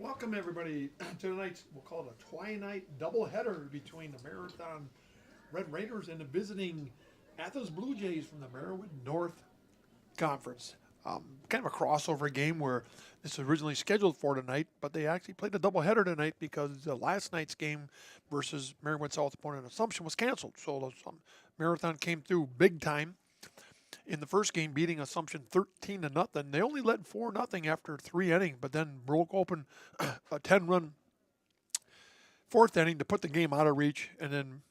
Welcome everybody to tonight's, we'll call it a twilight doubleheader between the Marathon Red Raiders and the visiting Athens Blue Jays from the Merriwood North Conference. Kind of a crossover game where this was originally scheduled for tonight, but they actually played a doubleheader tonight because the last night's game versus Merriwood South opponent Assumption was canceled. So Marathon came through big time in the first game, beating Assumption 13-0. They only led 4-0 after 3 innings, but then broke open a 10-run fourth inning to put the game out of reach, and then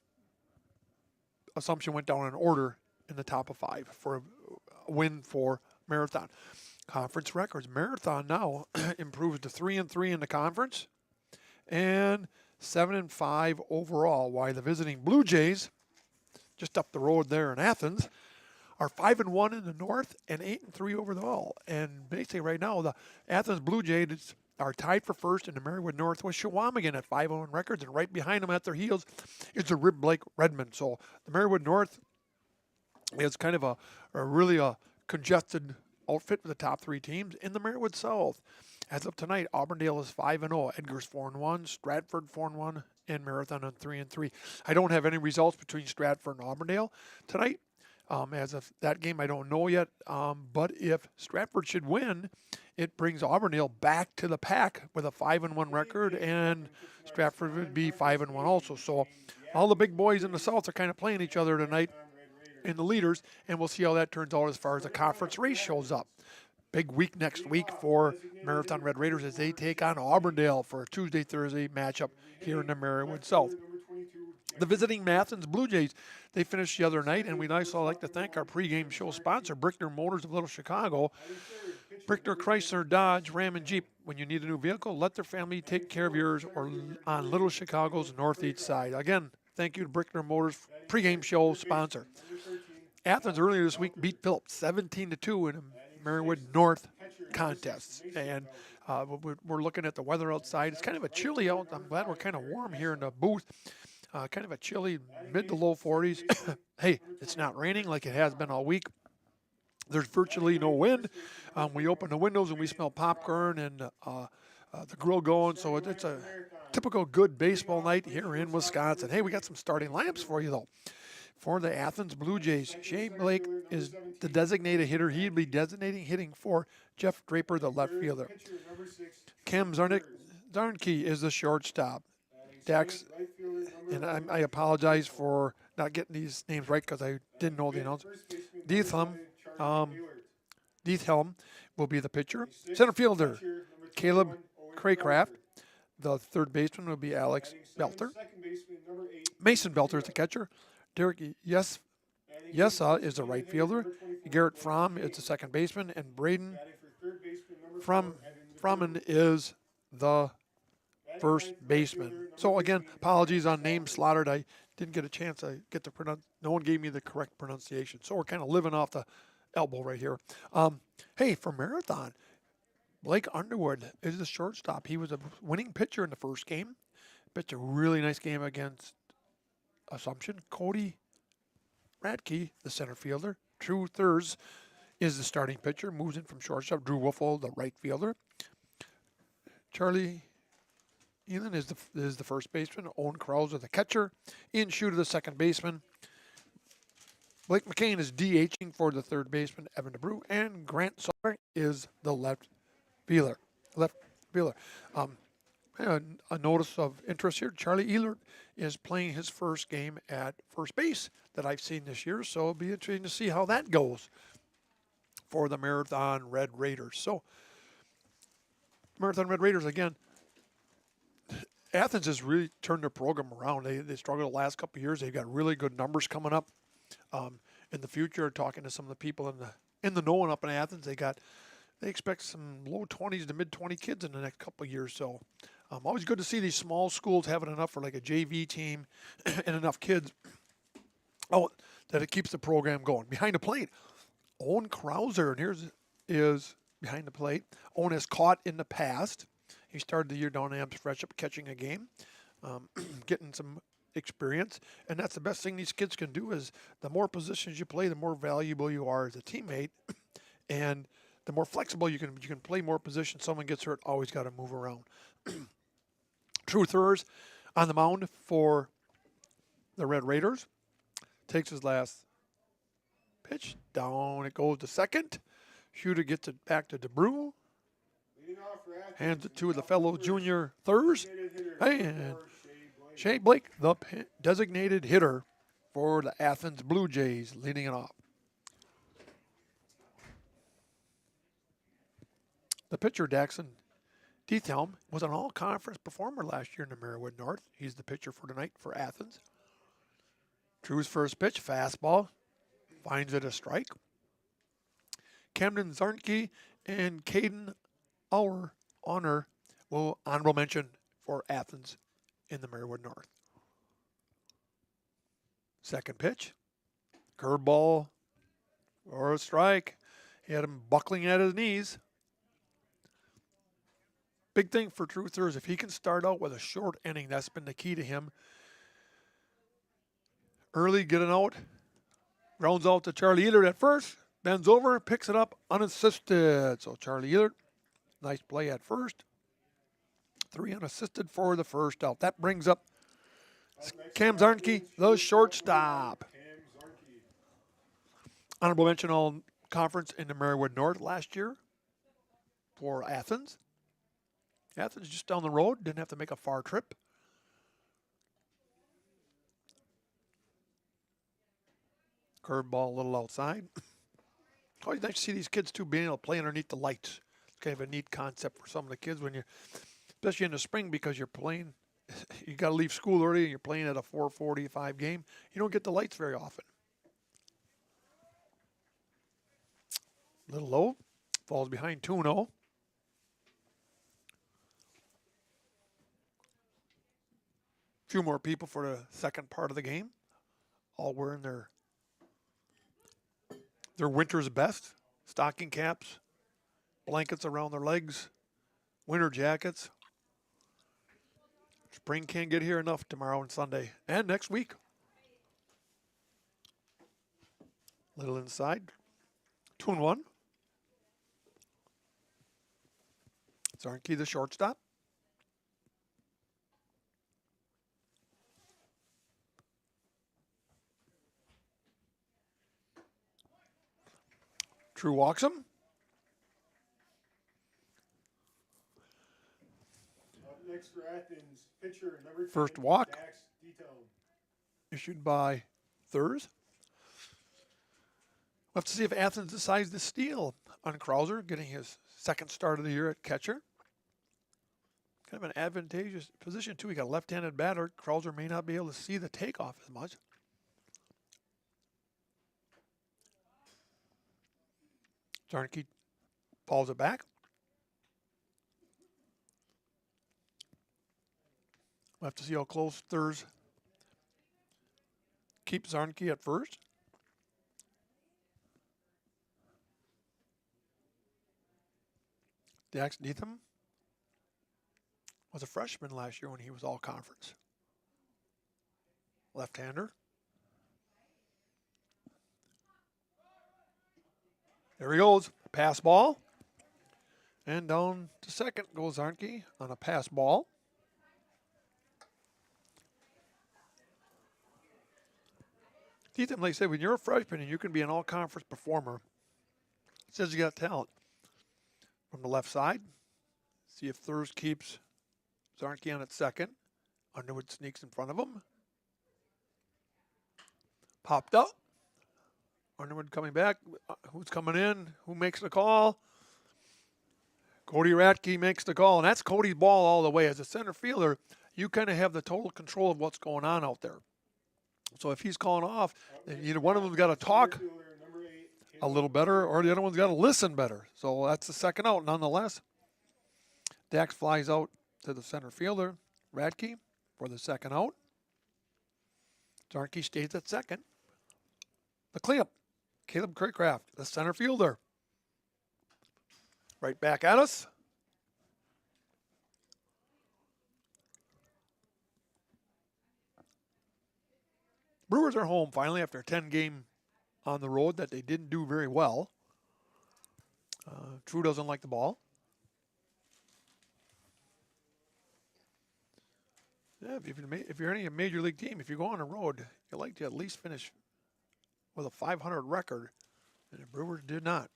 Assumption went down in order in the top of five for a win for Marathon. Conference records. Marathon now improves to 3-3 in the conference and 7-5 overall, while the visiting Blue Jays, just up the road there in Athens, are 5-1 in the north and 8-3 overall. And basically right now, the Athens Blue Jays are tied for first in the Merriwood North with Shawamigan at 5-0 records, and right behind them at their heels is the Rib Lake Redmond. So the Merriwood North is kind of a really congested outfit with the top three teams. In the Merriwood South, as of tonight, Auburndale is 5-0, Edgar's 4-1, Stratford 4-1, and Marathon on 3-3. I don't have any results between Stratford and Auburndale tonight. As of that game, I don't know yet. But if Stratford should win, it brings Auburndale back to the pack with a 5-1 record, and Stratford would be 5-1 also. So all the big boys in the South are kind of playing each other tonight in the leaders, and we'll see how that turns out as far as the conference race shows up. Big week next week for Marathon Red Raiders as they take on Auburndale for a Tuesday-Thursday matchup here in the Merriwood South. The visiting Athens Blue Jays, they finished the other night, and we'd also like to thank our pregame show sponsor, Brickner Motors of Little Chicago. Brickner Chrysler, Dodge, Ram, and Jeep. When you need a new vehicle, let their family take care of yours or on Little Chicago's northeast side. Again, thank you to Brickner Motors, pregame show sponsor. Athens earlier this week beat Phillips 17-2 in a Merriwood North contest. And we're looking at the weather outside. It's kind of a chilly out. I'm glad we're kind of warm here in the booth. Kind of a chilly mid to low 40s. Hey, it's not raining like it has been all week. There's virtually no wind. We open the windows and we smell popcorn and the grill going. So it's a typical good baseball night here in Wisconsin. Hey, we got some starting lamps for you, though. For the Athens Blue Jays, Shane Blake is the designated hitter. He'd be designating hitting for Jeff Draper, the left fielder. Cam Zarnke is the shortstop. Dax, and I apologize for not getting these names right because I didn't know the announcer. Diethelm will be the pitcher. Center fielder, Caleb Craycraft. The third baseman will be Alex Belter. Mason Belter is the catcher. Derek Yesa is the right fielder. Garrett Fromm is the second baseman. And Braden Fromman is the first baseman. So again, apologies on names slaughtered. I didn't get a chance to get the pronounce. No one gave me the correct pronunciation. So we're kind of living off the elbow right here. Hey, for Marathon, Blake Underwood is the shortstop. He was a winning pitcher in the first game. Pitched a really nice game against Assumption. Cody Radke, the center fielder. Drew Thurs is the starting pitcher. Moves in from shortstop. Drew Wolfel, the right fielder. Charlie Elon is the first baseman. Owen Krauser, the catcher. Ian Shooter, the second baseman. Blake McCain is DHing for the third baseman, Evan DeBrew. And Grant Sawyer is the left fielder. A notice of interest here. Charlie Elert is playing his first game at first base that I've seen this year. So it'll be interesting to see how that goes for the Marathon Red Raiders. So Marathon Red Raiders, again, Athens has really turned their program around. They struggled the last couple of years. They've got really good numbers coming up in the future. Talking to some of the people in the know and up in Athens, they expect some low 20s to mid 20 kids in the next couple of years. So always good to see these small schools having enough for like a JV team and enough kids. That it keeps the program going. Behind the plate, Owen Krauser, and is behind the plate. Owen has caught in the past. He started the year down in Amps fresh up catching a game, getting some experience. And that's the best thing these kids can do is the more positions you play, the more valuable you are as a teammate. And the more flexible you can play more positions. Someone gets hurt, always got to move around. Truthers on the mound for the Red Raiders. Takes his last pitch. Down it goes to second. Shooter gets it back to DeBrew. Hands it to the fellow junior Thurs. And Shea Blake, the designated hitter for the Athens Blue Jays, leading it off. The pitcher, Daxon Diethelm, was an all-conference performer last year in the Marywood North. He's the pitcher for tonight for Athens. Drew's first pitch, fastball, finds it a strike. Camden Zarnke and Caden Honor will honorable mention for Athens in the Marywood North. Second pitch, curveball or a strike. He had him buckling at his knees. Big thing for Truther is if he can start out with a short inning, that's been the key to him. Early, get an out, rounds out to Charlie Ehlert at first, bends over, picks it up unassisted. So Charlie Ehlert, nice play at first. 3 unassisted for the first out. That brings up Cam Zarnke, the shortstop. Honorable mention all conference in the Marywood North last year for Athens. Athens just down the road, didn't have to make a far trip. Curveball a little outside. Always nice to see these kids too being able to play underneath the lights. It's kind of a neat concept for some of the kids when you're, especially in the spring because you're playing, you got to leave school early and you're playing at a 4:45 game. You don't get the lights very often. A little low, falls behind 2-0. Few more people for the second part of the game, all wearing their winter's best, stocking caps, blankets around their legs, winter jackets. Spring can't get here enough tomorrow and Sunday and next week. Little inside, 2-1. Zarnke, the shortstop. True walks him. Next for Athens, pitcher number 10, First walk detailed. Issued by Thurs. We'll have to see if Athens decides to steal on Krauser, getting his second start of the year at catcher. Kind of an advantageous position, too. He got a left-handed batter. Krauser may not be able to see the takeoff as much. Zarnke falls it back. We'll have to see how close Thurs keeps Zarnke at first. Dax Neetham was a freshman last year when he was all conference. Left-hander. There he goes, pass ball. And down to second goes Zarnke on a pass ball. Neetham, like I said, when you're a freshman and you can be an all-conference performer, it says you got talent. From the left side, see if Thurs keeps Zarnke on at second. Underwood sneaks in front of him. Popped up. Underwood coming back. Who's coming in? Who makes the call? Cody Ratke makes the call, and that's Cody's ball all the way. As a center fielder, you kind of have the total control of what's going on out there. So if he's calling off, then either one of them's got to talk a little better or the other one's got to listen better. So that's the second out nonetheless. Dax flies out to the center fielder, Radke, for the second out. Zarnke stays at second. The cleanup, Caleb Craycraft, the center fielder. Right back at us. Brewers are home finally after a 10-game on the road that they didn't do very well. True doesn't like the ball. Yeah, if you're any major league team, if you go on the road, you like to at least finish with a 500 record, and the Brewers did not.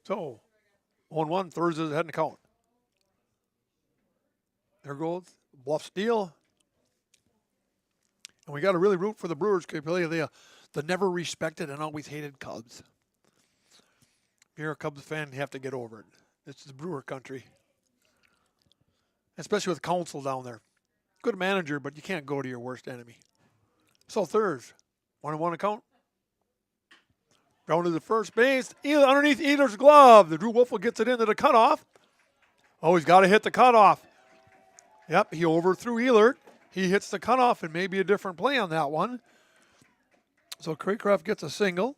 So, 1-1, Thursday's heading to count. There goes bluff steal. And we got to really root for the Brewers because they the never respected and always hated Cubs. If you're a Cubs fan, you have to get over it. It's the Brewer country. Especially with Counsell down there. Good manager, but you can't go to your worst enemy. So Thurs, 1-1 count. Down to the first base. Underneath Ealer's glove. The Drew Wolfel gets it into the cutoff. Oh, he's got to hit the cutoff. Yep, he overthrew Ehlert. He hits the cutoff and maybe a different play on that one. So Craycraft gets a single.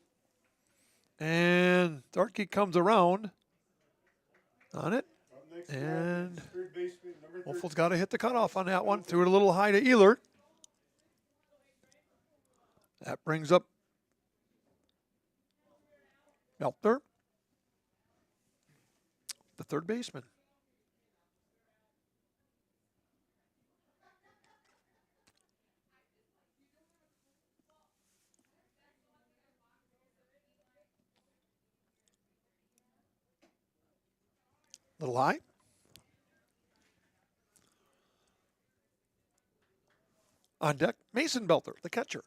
And Thartke comes around on it. And Wolfel's got to hit the cutoff on that one. Threw it a little high to Ehlert. That brings up Meltner, the third baseman. Little high. On deck, Mason Belter, the catcher.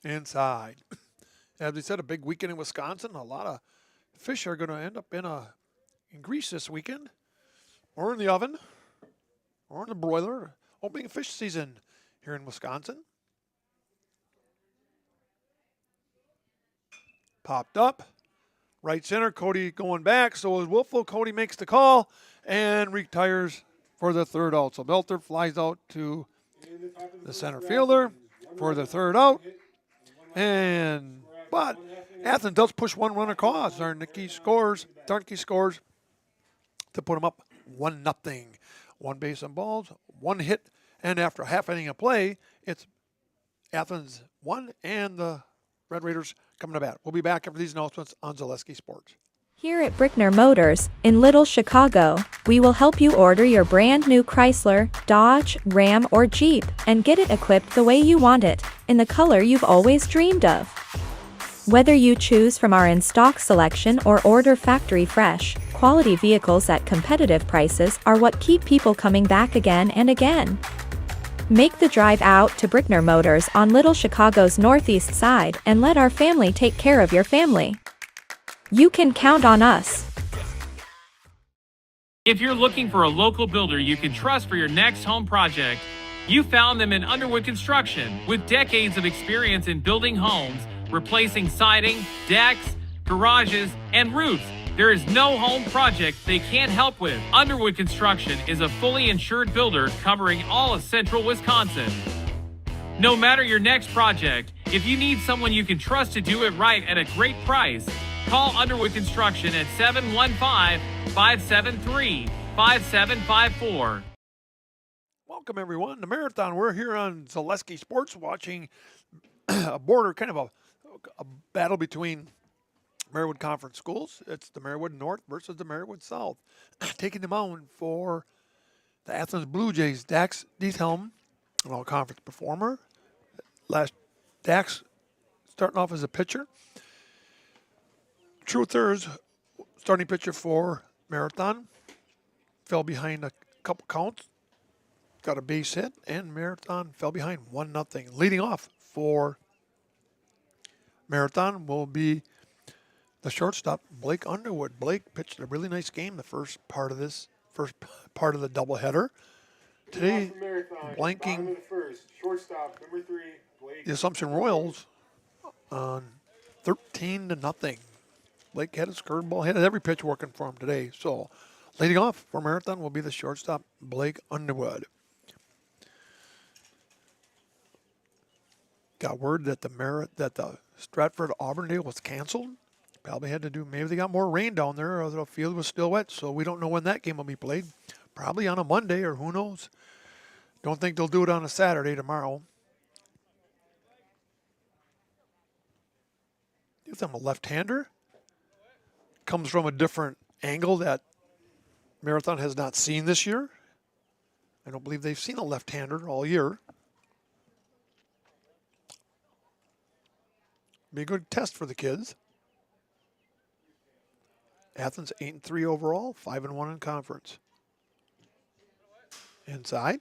Inside. As we said, a big weekend in Wisconsin. A lot of fish are going to end up in Greece this weekend, or in the oven, or in the broiler. Opening fish season here in Wisconsin. Popped up. Right center, Cody going back. So is Wolfel. Cody makes the call and retires for the third out. So Belter flies out to the center fielder for the third out. But Athens does push one run across. Darnke scores to put him up 1-0. One base on balls, one hit, and after half inning of play, it's Athens 1 and the Red Raiders coming to bat. We'll be back after these announcements on Zaleski Sports. Here at Brickner Motors, in Little Chicago, we will help you order your brand new Chrysler, Dodge, Ram, or Jeep, and get it equipped the way you want it, in the color you've always dreamed of. Whether you choose from our in-stock selection or order factory fresh, quality vehicles at competitive prices are what keep people coming back again and again. Make the drive out to Brickner Motors on Little Chicago's northeast side and let our family take care of your family. You can count on us. If you're looking for a local builder you can trust for your next home project, you found them in Underwood Construction. With decades of experience in building homes, replacing siding, decks, garages, and roofs, there is no home project they can't help with. Underwood Construction is a fully insured builder covering all of central Wisconsin. No matter your next project, if you need someone you can trust to do it right at a great price, call Underwood Construction at 715-573-5754. Welcome, everyone, to Marathon. We're here on Zaleski Sports watching a border, kind of a battle between Marywood Conference schools. It's the Marywood North versus the Marywood South. Taking the mound for the Athens Blue Jays, Dax Diethelm, an all-conference performer. Dax starting off as a pitcher. Truthers, starting pitcher for Marathon, fell behind a couple counts, got a base hit, and Marathon fell behind 1-0. Leading off for Marathon will be the shortstop, Blake Underwood. Blake pitched a really nice game the first part of the doubleheader. Today, blanking the Assumption Royals on 13-0. Blake had his curveball, had every pitch working for him today. So, leading off for Marathon will be the shortstop, Blake Underwood. Got word that the Stratford Auburndale was canceled. Probably had to do, maybe they got more rain down there or the field was still wet, so we don't know when that game will be played. Probably on a Monday or who knows. Don't think they'll do it on a Saturday tomorrow. If I'm a left-hander, comes from a different angle that Marathon has not seen this year. I don't believe they've seen a left-hander all year. Be a good test for the kids. Athens 8-3 overall, 5-1 in conference. Inside.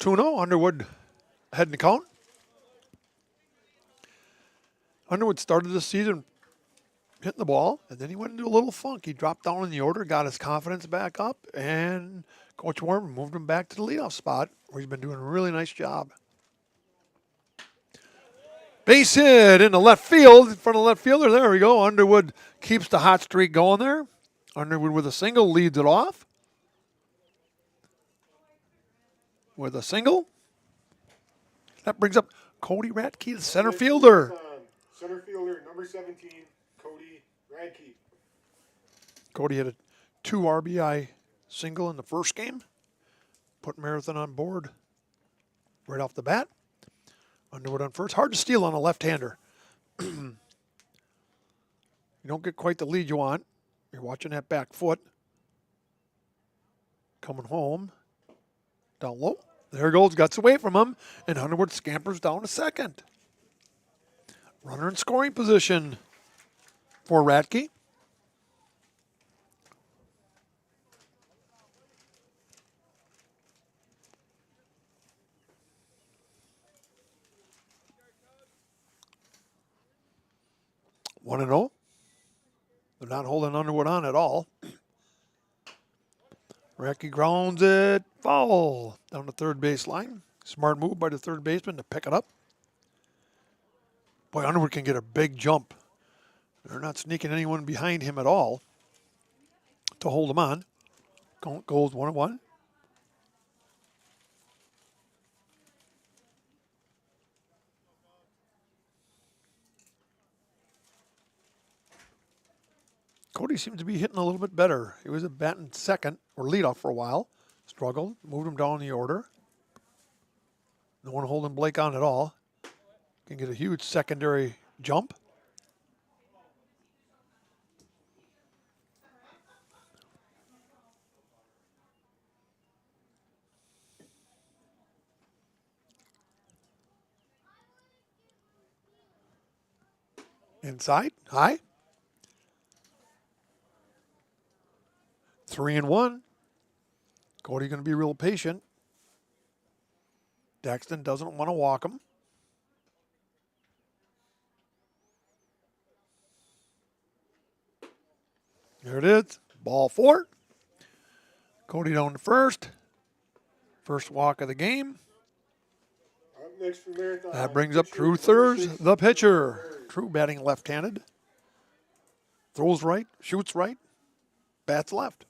2-0, Underwood heading the count. Underwood started the season hitting the ball, and then he went into a little funk. He dropped down in the order, got his confidence back up, and Coach Warren moved him back to the leadoff spot, where he's been doing a really nice job. Base hit in the left field, in front of the left fielder. There we go. Underwood keeps the hot streak going there. Underwood with a single leads it off. With a single. That brings up Cody Ratke, the center fielder. Center fielder, number 17, Cody Radke. Cody had a 2 RBI single in the first game. Put Marathon on board right off the bat. Underwood on first. Hard to steal on a left-hander. You don't get quite the lead you want. You're watching that back foot. Coming home. Down low. There goes. Gets away from him. And Underwood scampers down to second. Runner in scoring position for Ratke. One and 0. They're not holding Underwood on at all. Ratke grounds it foul down the third base line. Smart move by the third baseman to pick it up. Boy, Underwood can get a big jump. They're not sneaking anyone behind him at all to hold him on. Goes 1-1. Cody seems to be hitting a little bit better. He was batting second or leadoff for a while. Struggled, moved him down the order. No one holding Blake on at all. Can get a huge secondary jump. Inside, high. 3-1. Cody going to be real patient. Daxton doesn't want to walk him. There it is. Ball 4. Cody down to first. First walk of the game. Up next for Marathon. That brings up True Thurs, the pitcher. True batting left-handed. Throws right, shoots right, bats left.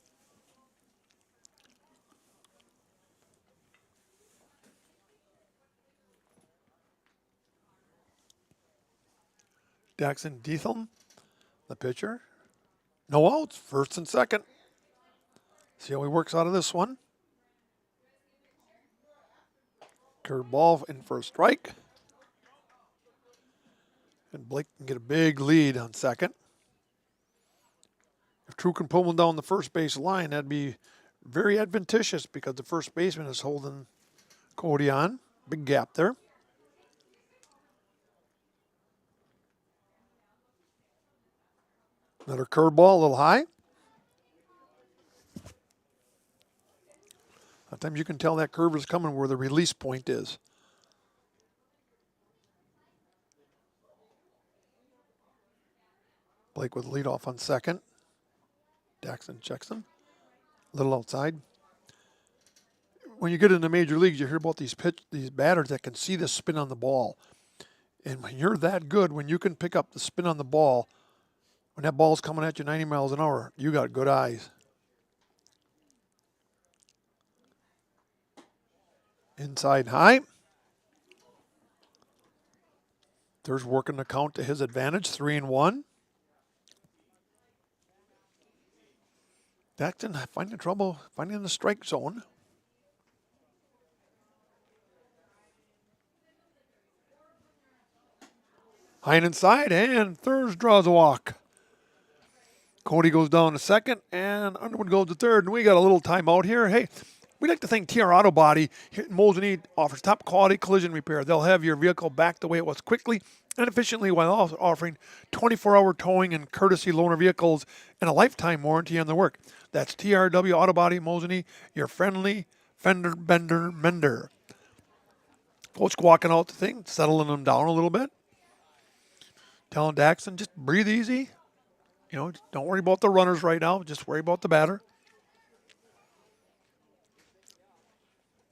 Daxton Deetham, the pitcher. No outs, first and second. See how he works out of this one. Curveball in for a strike. And Blake can get a big lead on second. If True can pull him down the first base line, that'd be very advantageous because the first baseman is holding Cody on. Big gap there. Another curveball, a little high. Sometimes you can tell that curve is coming where the release point is. Blake with leadoff on second. Daxton checks him. A little outside. When you get into major leagues, you hear about these batters that can see the spin on the ball. And when you're that good, when you can pick up the spin on the ball, when that ball's coming at you 90 miles an hour, you got good eyes. Inside high. There's working the count to his advantage, 3-1. Daxton finding trouble finding the strike zone. High and inside, and Thurs draws a walk. Cody goes down to second, and Underwood goes to third, and we got a little timeout here. Hey, we'd like to thank TR Auto Body here in Mosinee offers top quality collision repair. They'll have your vehicle back the way it was quickly and efficiently while also offering 24-hour towing and courtesy loaner vehicles and a lifetime warranty on their work. That's TRW Auto Body Mosinee, your friendly fender bender mender. Coach walking out the thing, settling them down a little bit. Telling Daxton, just breathe easy. You know, don't worry about the runners right now. Just worry about the batter.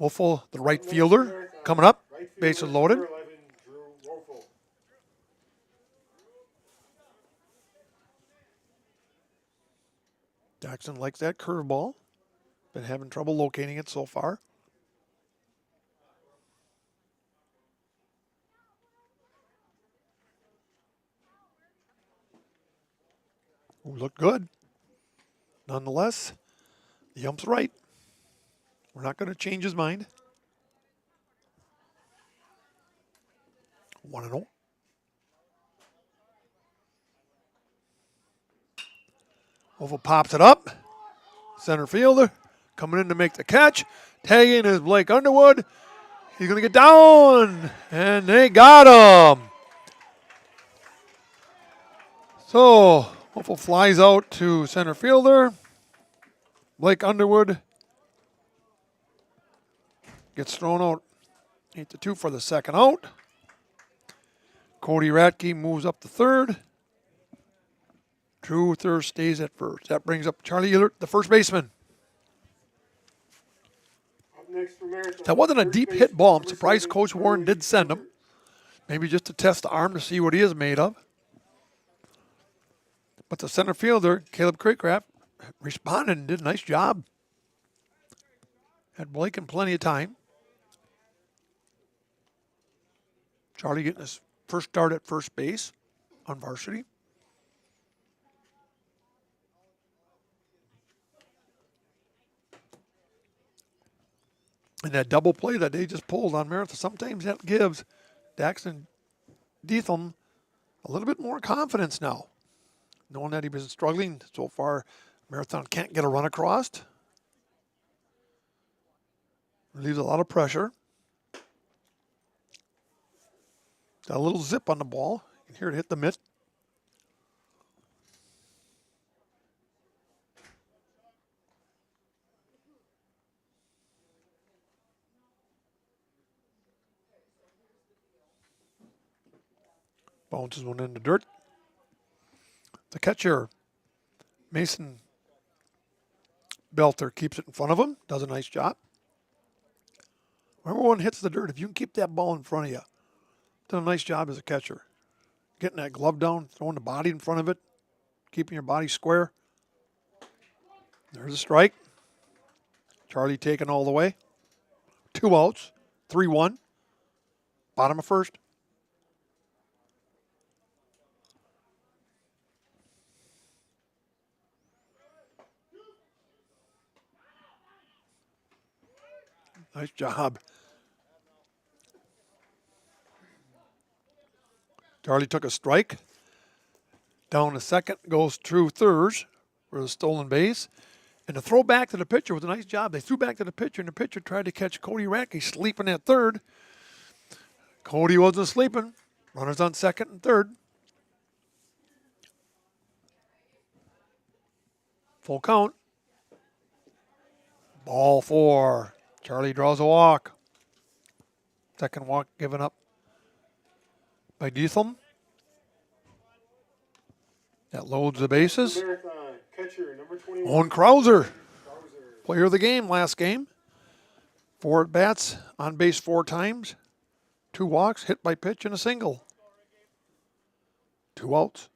Wolfel, the right fielder, coming up. Bases loaded. Number 11, Drew Woelfel. Daxton likes that curveball. Been having trouble locating it so far. Ooh, looked good. Nonetheless, the ump's right. We're not going to change his mind. 1-0. Oval pops it up. Center fielder coming in to make the catch. Tagging is Blake Underwood. He's going to get down, and they got him. So, Oval flies out to center fielder. Blake Underwood gets thrown out. 8-2 for the second out. Cody Ratke moves up to third. Drew Thurs stays at first. That brings up Charlie Ehlert, the first baseman. Up next for Marathon. That wasn't a First deep base, hit ball. I'm number surprised 7, Coach Warren did send him. Maybe just to test the arm to see what he is made of. But the center fielder, Caleb Craycraft, responded and did a nice job. Had Blake in plenty of time. Charlie getting his first start at first base on varsity. And that double play that they just pulled on Marathon, sometimes that gives Daxton Deetham a little bit more confidence now. Knowing that he's been struggling so far, Marathon can't get a run across. Relieves a lot of pressure. Got a little zip on the ball. You can hear it hit the mitt. Bounces one in the dirt. The catcher, Mason Belter, keeps it in front of him. Does a nice job. Whenever one hits the dirt, if you can keep that ball in front of you, done a nice job as a catcher. Getting that glove down, throwing the body in front of it, keeping your body square. There's a strike. Charlie taken all the way. 2 outs, 3-1. Bottom of first. Nice job. Charlie took a strike. Down to second goes Drew Thurs for the stolen base. And the throw back to the pitcher was a nice job. They threw back to the pitcher, and the pitcher tried to catch Cody Ratke sleeping at third. Cody wasn't sleeping. Runners on second and third. Full count. Ball 4. Charlie draws a walk. Second walk given up by Deetham. That loads the bases. Marathon catcher number 21. Owen Krauser, Krauser. player of the game last game. 4 at bats, on base 4 times. 2 walks, hit by pitch, and a single. 2 outs.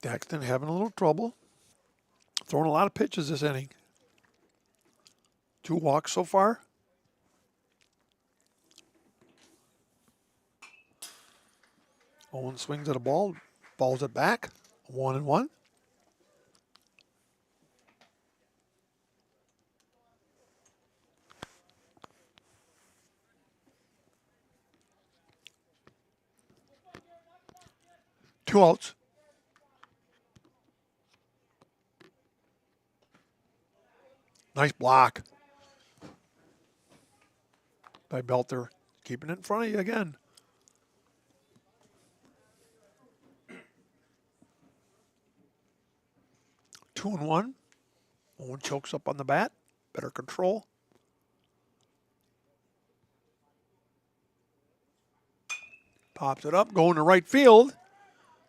Daxton having a little trouble. Throwing a lot of pitches this inning. 2 walks so far. Owen swings at a ball, balls it back. 1-1. Two outs. Nice block by Belter. Keeping it in front of you again. Two and one. Owen chokes up on the bat. Better control. Pops it up, going to right field.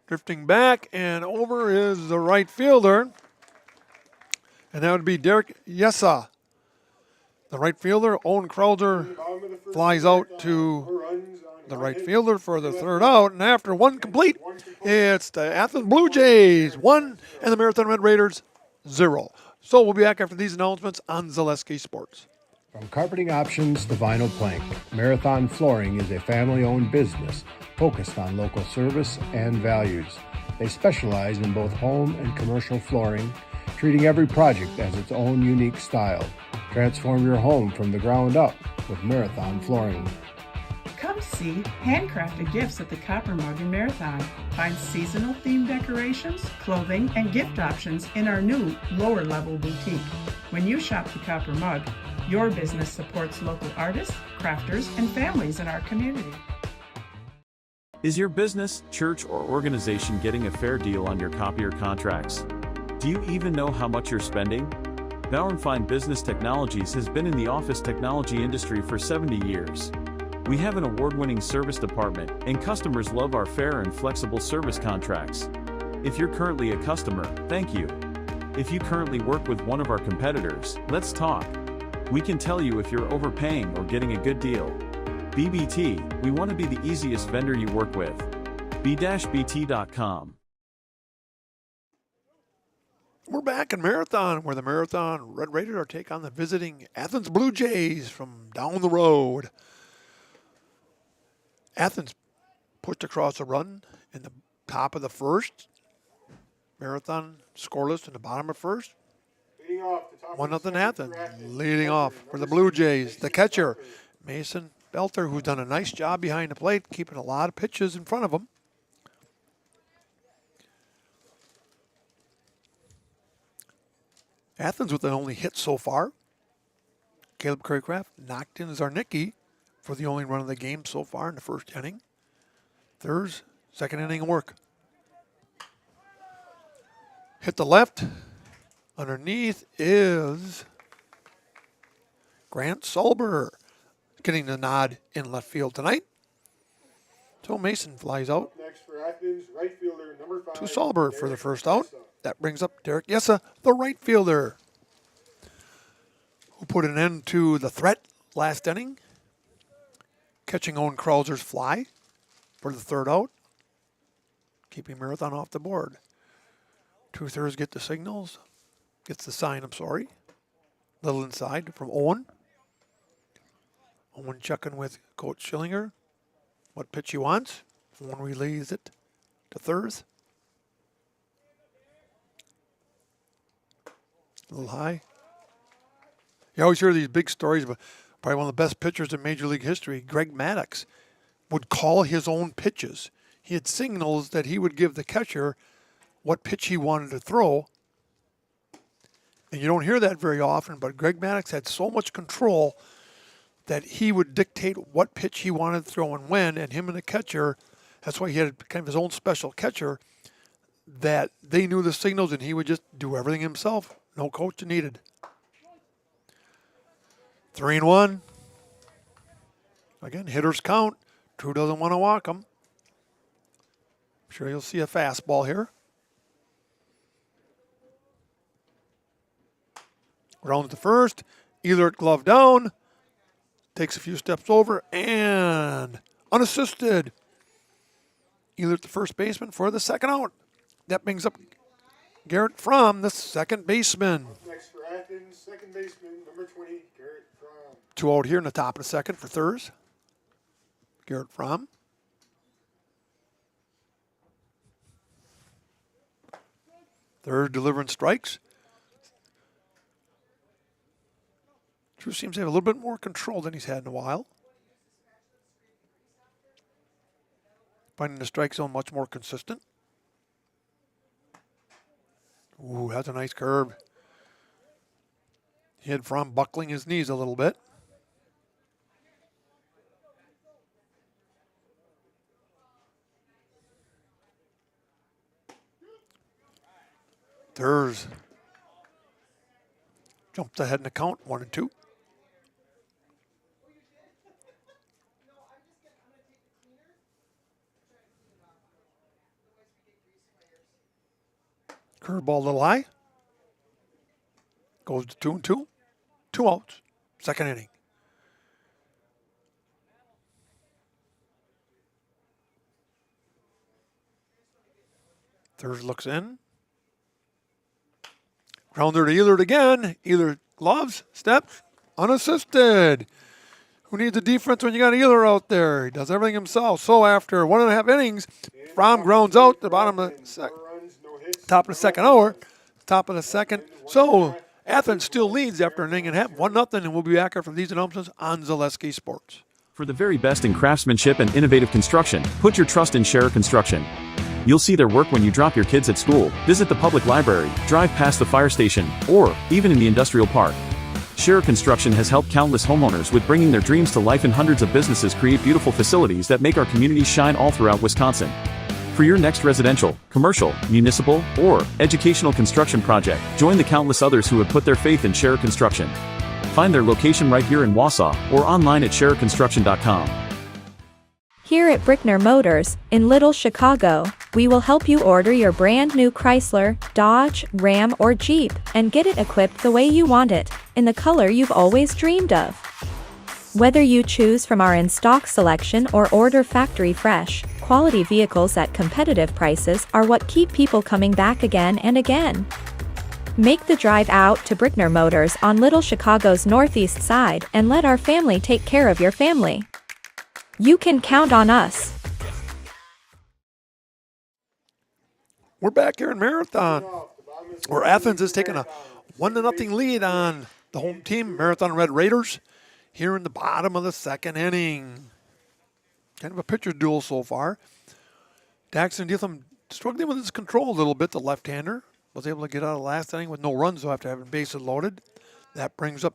Drifting back and over is the right fielder. And that would be Derek Yessa. The right fielder, Owen Krauser, flies out to the right fielder for the third out. And after one complete, it's the Athens Blue Jays 1 and the Marathon Red Raiders 0. So we'll be back after these announcements on Zaleski Sports. From carpeting options to vinyl plank, Marathon Flooring is a family-owned business focused on local service and values. They specialize in both home and commercial flooring, treating every project as its own unique style. Transform your home from the ground up with Marathon Flooring. Come see handcrafted gifts at the Copper Mug in Marathon. Find seasonal themed decorations, clothing, and gift options in our new lower level boutique. When you shop the Copper Mug, your business supports local artists, crafters, and families in our community. Is your business, church, or organization getting a fair deal on your copier contracts? Do you even know how much you're spending? Bauer & Fine Business Technologies has been in the office technology industry for 70 years. We have an award-winning service department, and customers love our fair and flexible service contracts. If you're currently a customer, thank you. If you currently work with one of our competitors, let's talk. We can tell you if you're overpaying or getting a good deal. BBT, we want to be the easiest vendor you work with. b-bt.com. We're back in Marathon, where the Marathon Red Raiders are take on the visiting Athens Blue Jays from down the road. Athens pushed across a run in the top of the first. Marathon scoreless in the bottom of first. 1-0 Athens. Leading off for the Blue Jays, the catcher, Mason Belter, who's done a nice job behind the plate, keeping a lot of pitches in front of him. Athens with the only hit so far. Caleb Craycraft knocked in Zarnicki for the only run of the game so far in the first inning. Third, second inning work. Hit the left. Underneath is Grant Solber, getting the nod in left field tonight. So Mason flies out Next for Athens, right fielder, number 5. to Solber for the Derek first out. Yessa. That brings up Derek Yessa, the right fielder, who put an end to the threat last inning, catching Owen Krauser's fly for the third out, keeping Marathon off the board. 2/3 get the signals, gets the sign, I'm sorry. Little inside from Owen. Owen checking with Coach Schillinger what pitch he wants. Owen relays it to third. A little high. You always hear these big stories about probably one of the best pitchers in Major League history, Greg Maddux, would call his own pitches. He had signals that he would give the catcher what pitch he wanted to throw. And you don't hear that very often, but Greg Maddux had so much control that he would dictate what pitch he wanted to throw and when, and him and the catcher, that's why he had kind of his own special catcher, that they knew the signals and he would just do everything himself. No coach needed. 3-1. Again, hitters count. Drew doesn't want to walk them. I'm sure you'll see a fastball here. Rounds to first. Elert glove down. Takes a few steps over and unassisted. Elert the first baseman for the second out. That brings up Garrett Fromm, the second baseman. Next for Athens, second baseman, number 20, Garrett Fromm. 2 out here in the top of the second for thirds. Garrett Fromm. Third delivering strikes. Drew seems to have a little bit more control than he's had in a while. Finding the strike zone much more consistent. Ooh, that's a nice curve. He had Fromm buckling his knees a little bit. Thurs jumped ahead in the count, 1-2. Curveball a little high. Goes to 2-2. 2 outs. Second inning. Thurs looks in. Grounder to Ehlert again. Ehlert gloves, steps, unassisted. Who needs a defense when you got Ehlert out there? He does everything himself. So after 1.5 innings, Fromm grounds out the bottom of the top of the second hour, top of the second. So Athens still leads after an inning and a half, 1-0, and we'll be back after these announcements on Zaleski Sports. For the very best in craftsmanship and innovative construction, put your trust in Scherer Construction. You'll see their work when you drop your kids at school, visit the public library, drive past the fire station, or even in the industrial park. Scherer Construction has helped countless homeowners with bringing their dreams to life, and hundreds of businesses create beautiful facilities that make our communities shine all throughout Wisconsin. For your next residential, commercial, municipal, or educational construction project, join the countless others who have put their faith in Scherer Construction. Find their location right here in Wausau or online at schererconstruction.com. Here at Brickner Motors, in Little Chicago, we will help you order your brand new Chrysler, Dodge, Ram, or Jeep and get it equipped the way you want it, in the color you've always dreamed of. Whether you choose from our in-stock selection or order factory fresh, quality vehicles at competitive prices are what keep people coming back again and again. Make the drive out to Brickner Motors on Little Chicago's northeast side and let our family take care of your family. You can count on us. We're back here in Marathon, where Athens is taking a 1-0 lead on the home team, Marathon Red Raiders, here in the bottom of the second inning. Kind of a pitcher's duel so far. Daxton Deatham struggling with his control a little bit, the left-hander. Was able to get out of the last inning with no runs, though, after having bases loaded. That brings up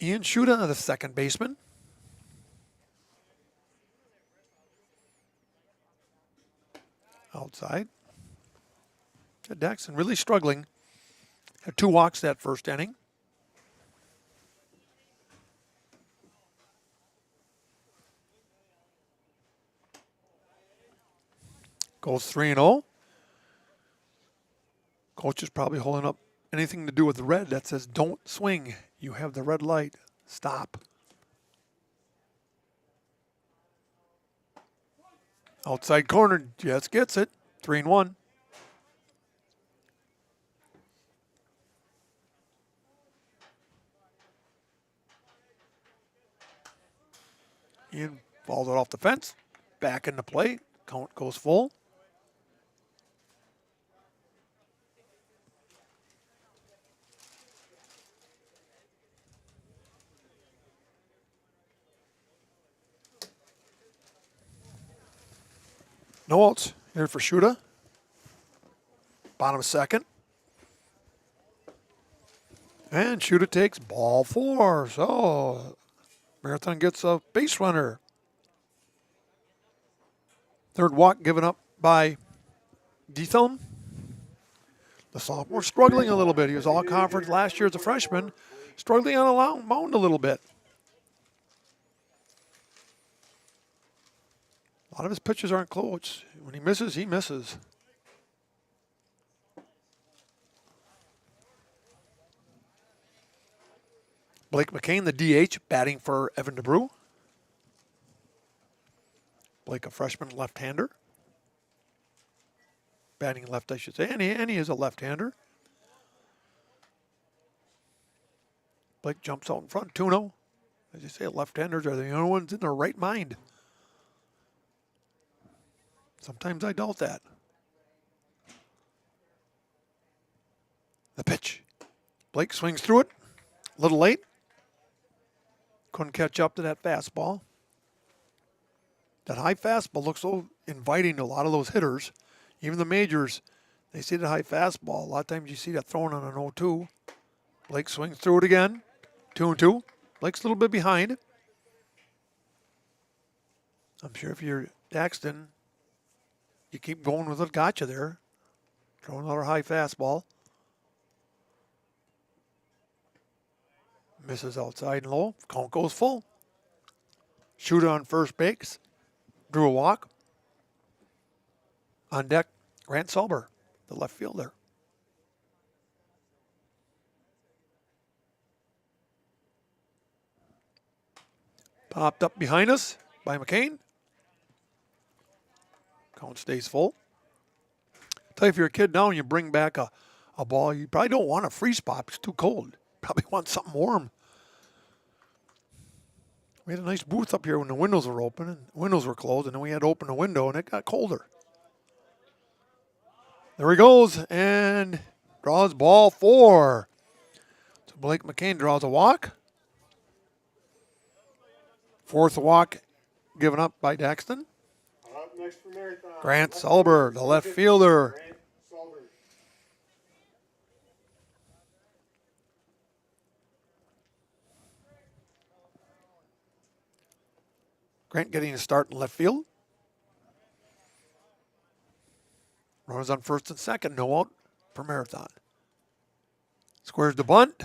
Ian Shuda, the second baseman. Outside. Daxton really struggling. Had 2 walks that first inning. Goes 3-0. Coach is probably holding up anything to do with the red that says don't swing. You have the red light. Stop. Outside corner. Jets gets it. 3-1. Ian falls it off the fence. Back into play. Count goes full. No outs here for Shuda. Bottom second. And Shuda takes ball 4. So Marathon gets a base runner. Third walk given up by Deatham. The sophomore struggling a little bit. He was all conference last year as a freshman. Struggling on a mound a little bit. A lot of his pitches aren't close. When he misses, he misses. Blake McCain, the DH, batting for Evan DeBrew. Blake, a freshman left-hander. Batting left, I should say. And he is a left-hander. Blake jumps out in front, 2-0. As you say, left-handers are the only ones in their right mind. Sometimes I doubt that. pitch. Blake swings through it. A little late. Couldn't catch up to that fastball. That high fastball looks so inviting to a lot of those hitters. Even the majors, they see the high fastball. A lot of times you see that thrown on an 0-2. Blake swings through it again. 2-2. Blake's a little bit behind. I'm sure if you're Daxton, you keep going with it. Gotcha there. Throw another high fastball. Misses outside and low. Count goes full. Shooter on first base. Drew a walk. On deck, Grant Sulber, the left fielder. Popped up behind us by McCain. Count stays full. Tell you, if you're a kid now and you bring back a ball, you probably don't want a freeze pop. It's too cold. Probably want something warm. We had a nice booth up here when the windows were open and windows were closed, and then we had to open the window and it got colder. There he goes and draws ball 4. So Blake McCain draws a walk. 4th walk given up by Daxton. Up next for Marathon. Grant Sulber, the left fielder. Grant Sulber. Grant getting a start in left field. Runners on first and second. No out for Marathon. Squares the bunt.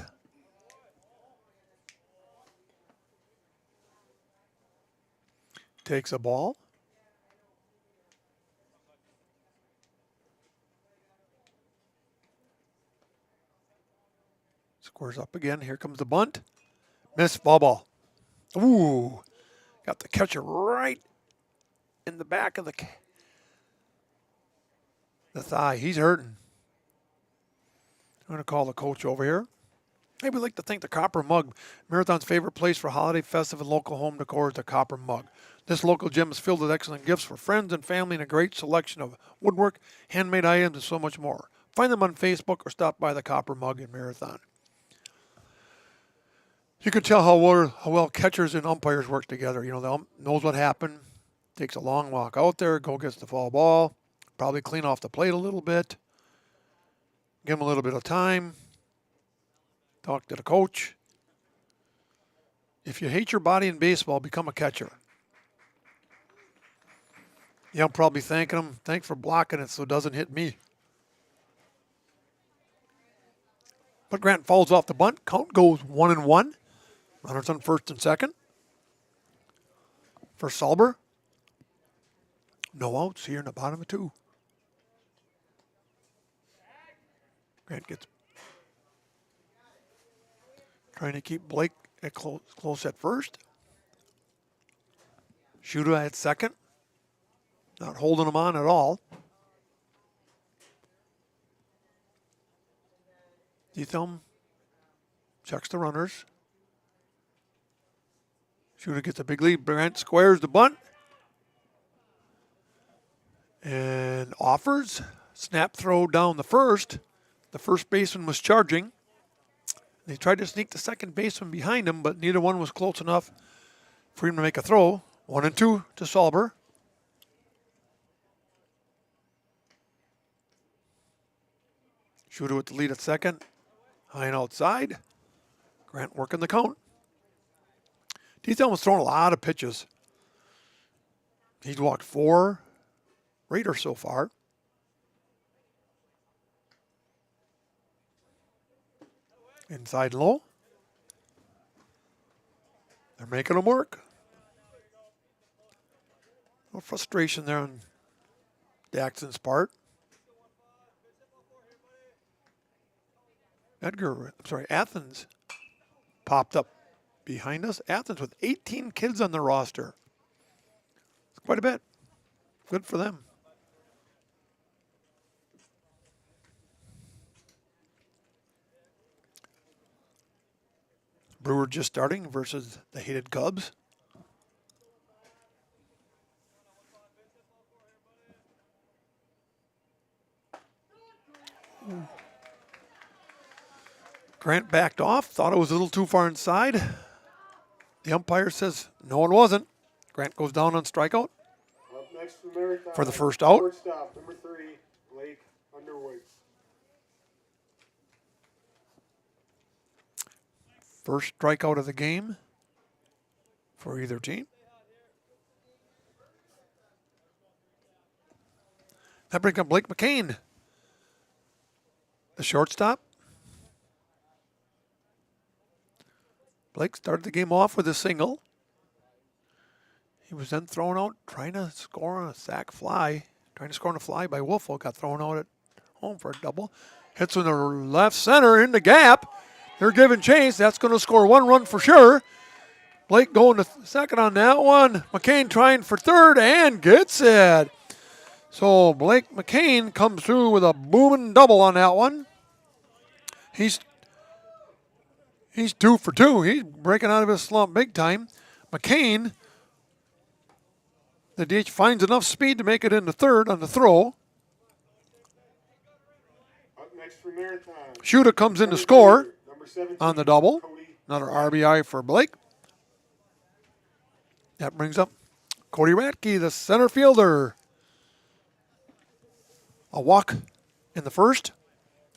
Takes a ball. Squares up again. Here comes the bunt. Missed ball. Ooh. Got the catcher right in the back of the thigh. He's hurting. I'm going to call the coach over here. Hey, we'd like to thank the Copper Mug. Marathon's favorite place for holiday, festive, and local home decor is the Copper Mug. This local gem is filled with excellent gifts for friends and family and a great selection of woodwork, handmade items, and so much more. Find them on Facebook or stop by the Copper Mug in Marathon. You can tell how well catchers and umpires work together. You know, the ump knows what happened, takes a long walk out there, gets the foul ball, probably clean off the plate a little bit, give him a little bit of time, talk to the coach. If you hate your body in baseball, become a catcher. Yeah, I'm probably thanking him. Thanks for blocking it so it doesn't hit me. But Grant falls off the bunt. Count goes 1-1. Runners on first and second. For Sulber. No outs here in the bottom of 2. Grant gets trying to keep Blake at close at first. Shooter at second. Not holding him on at all. Thumb checks the runners. Shooter gets a big lead. Grant squares the bunt. And offers. Snap throw down the first. The first baseman was charging. They tried to sneak the second baseman behind him, but neither one was close enough for him to make a throw. 1-2 to Sulber. Shooter with the lead at second. High and outside. Grant working the count. Thumb was throwing a lot of pitches. He's walked 4 Raiders so far. Inside low. They're making him work. No frustration there on Daxton's part. Athens popped up behind us. Athens with 18 kids on their roster. It's quite a bit. Good for them. Brewer just starting versus the hated Cubs. Grant backed off, thought it was a little too far inside. The umpire says, no, it wasn't. Grant goes down on strikeout Up next for Marathon. for the first out. Shortstop, number 3, Blake Underwood. First strikeout of the game for either team. That brings up Blake McCain, the shortstop. Blake started the game off with a single. He was then thrown out trying to score on a sac fly. Trying to score on a fly by Wolfo. Got thrown out at home for a double. Hits in the left center in the gap. They're giving chase. That's going to score 1 run for sure. Blake going to second on that one. McCain trying for third and gets it. So Blake McCain comes through with a booming double on that one. He's 2 for 2. He's breaking out of his slump big time. McCain, the DH, finds enough speed to make it into third on the throw. Up next for Marathon. Shuda comes in to score Number 17, on the double. Cody. Another RBI for Blake. That brings up Cody Ratke, the center fielder. A walk in the first.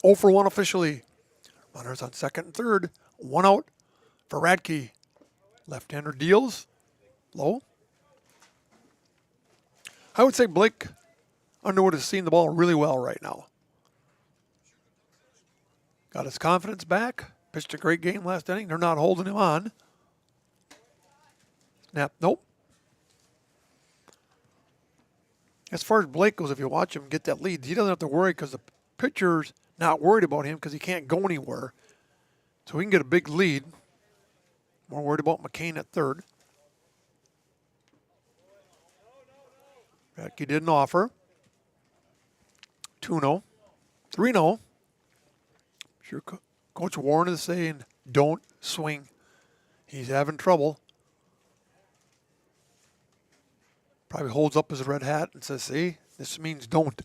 0 for 1 officially. Runners on second and third. 1 out for Radke. Left-hander deals. Low. I would say Blake Underwood has seen the ball really well right now. Got his confidence back. Pitched a great game last inning. They're not holding him on. Snap. Nope. As far as Blake goes, if you watch him get that lead, he doesn't have to worry because the pitcher's not worried about him because he can't go anywhere. So he can get a big lead. More worried about McCain at third. Radke didn't offer. 2-0. 3-0. Sure, Coach Warren is saying, don't swing. He's having trouble. Probably holds up his red hat and says, see, this means don't.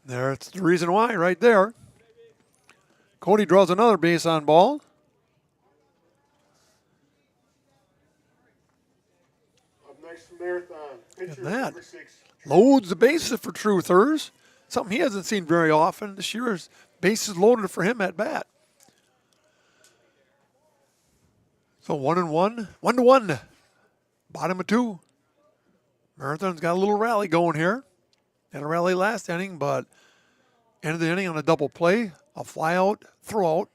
That's the reason why right there. Cody draws another base on ball. Up next for Marathon. Pitcher, And that number 6. loads the bases for truthers. Something he hasn't seen very often this year is bases loaded for him at bat. So 1-1, 1-1. Bottom of 2. Marathon's got a little rally going here. Had a rally last inning, but end of the inning on a double play, a fly out, throw out.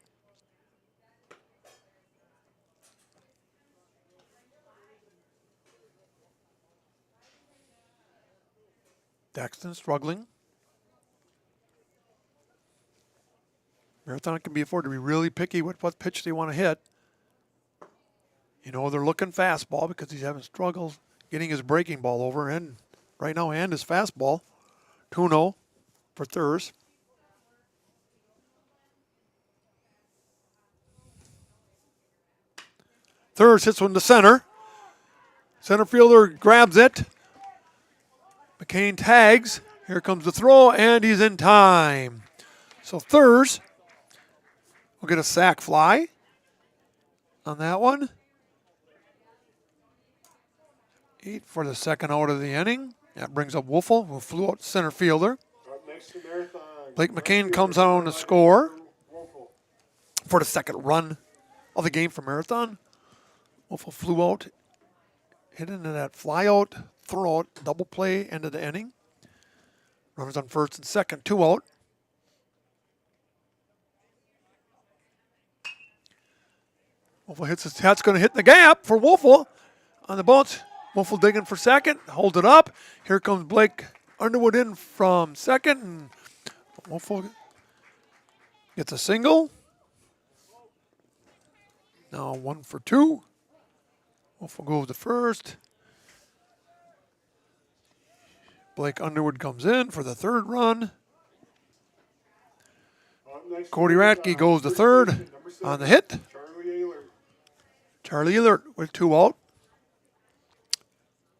Daxton struggling. Marathon can be afforded to be really picky with what pitch they want to hit. You know, they're looking fastball because he's having struggles getting his breaking ball over and right now and his fastball. 2-0 for Thurs. Thurs hits one to center. Center fielder grabs it. McCain tags. Here comes the throw, and he's in time. So Thurs will get a sac fly on that one. 8 for the second out of the inning. That brings up Wolfel, who flew out center fielder. Up next to Marathon. Blake McCain comes out on the score for the second run of the game for Marathon. Wolfel flew out, hit into that fly out, throw out, double play, end of the inning. Runners on first and second, 2 out. Wolfel hits his hat's going to hit in the gap for Wolfel on the bounce. Wolfel digging for second, holds it up. Here comes Blake Underwood in from second, and Wolfel gets a single. Now 1 for 2. Wolfel goes to first. Blake Underwood comes in for the third run. Cody Ratke goes to third on the hit. Charlie Ehlert with 2 out.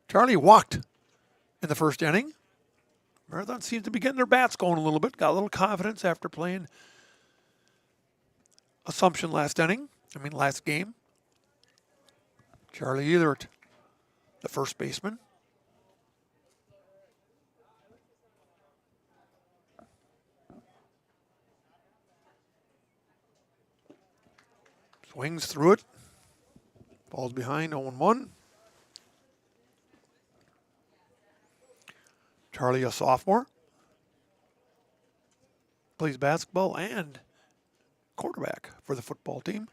Charlie walked in the first inning. Marathon seems to be getting their bats going a little bit. Got a little confidence after playing Assumption last game. Charlie Ehlert, the first baseman. Swings through it. Ball's behind, 0-1. Charlie, a sophomore, plays basketball and quarterback for the football team.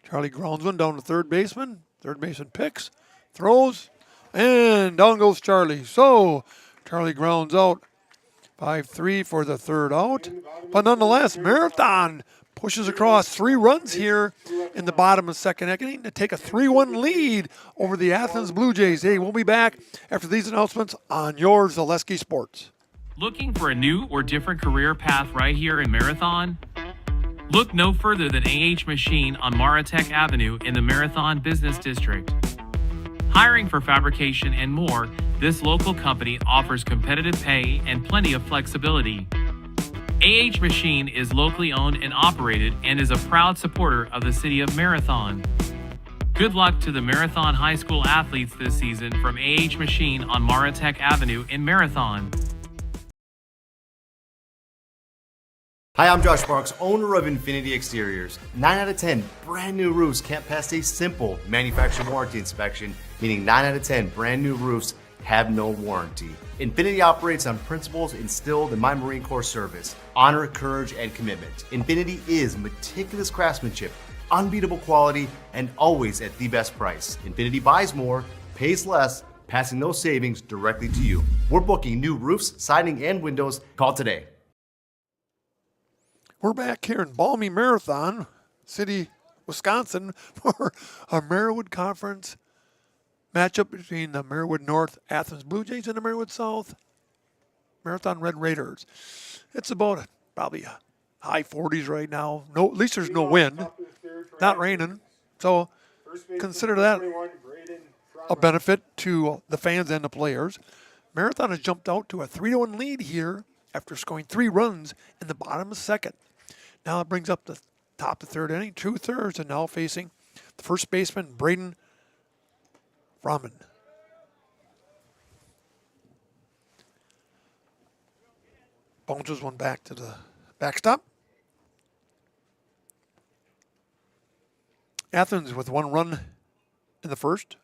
Charlie grounds one down to third baseman. Third baseman picks, throws, and down goes Charlie. So Charlie grounds out 5-3 for the third out. But nonetheless, Marathon pushes across 3 runs here in the bottom of second inning to take a 3-1 lead over the Athens Blue Jays. Hey, we'll be back after these announcements on your Zaleski Sports. Looking for a new or different career path right here in Marathon? Look no further than AH Machine on Maratech Avenue in the Marathon Business District. Hiring for fabrication and more, this local company offers competitive pay and plenty of flexibility. AH Machine is locally owned and operated and is a proud supporter of the city of Marathon. Good luck to the Marathon High School athletes this season from AH Machine on Maratech Avenue in Marathon. Hi, I'm Josh Marks, owner of Infinity Exteriors. 9 out of 10 brand new roofs can't pass a simple manufacturer warranty inspection, meaning 9 out of 10 brand new roofs have no warranty. Infinity operates on principles instilled in my Marine Corps service: honor, courage, and commitment. Infinity is meticulous craftsmanship, unbeatable quality, and always at the best price. Infinity buys more, pays less, passing those savings directly to you. We're booking new roofs, siding, and windows. Call today. We're back here in balmy Marathon City, Wisconsin for a Marywood Conference matchup between the Marywood North Athens Blue Jays and the Marywood South Marathon Red Raiders. It's about probably high 40s right now. No, at least there's no wind, not raining. So consider that a benefit to the fans and the players. Marathon has jumped out to a 3-1 lead here after scoring 3 runs in the bottom of second. Now it brings up the top of the third inning, 2 thirds, and now facing the first baseman, Braden Rahman. Bounces one back to the backstop. Athens with 1 run in the first.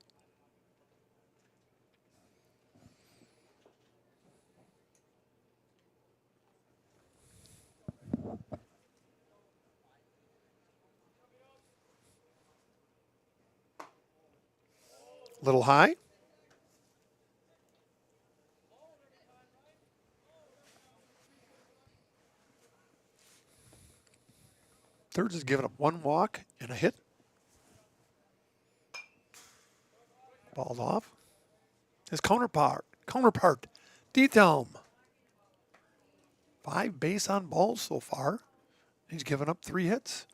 Little high. Thirds has given up 1 walk and a hit. Ball's off. His counterpart, D-Thelm. 5 base on balls so far. He's given up 3 hits.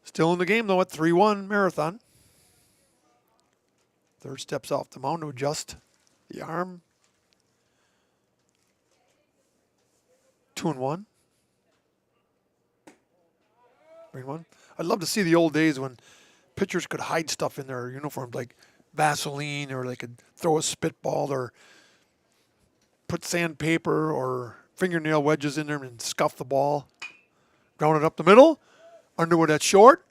Still in the game though at 3-1 Marathon. Third steps off the mound to adjust the arm. 2-1. Bring one. I'd love to see the old days when pitchers could hide stuff in their uniforms like Vaseline, or they could throw a spitball or put sandpaper or fingernail wedges in there and scuff the ball. Ground it up the middle. Underwood at short.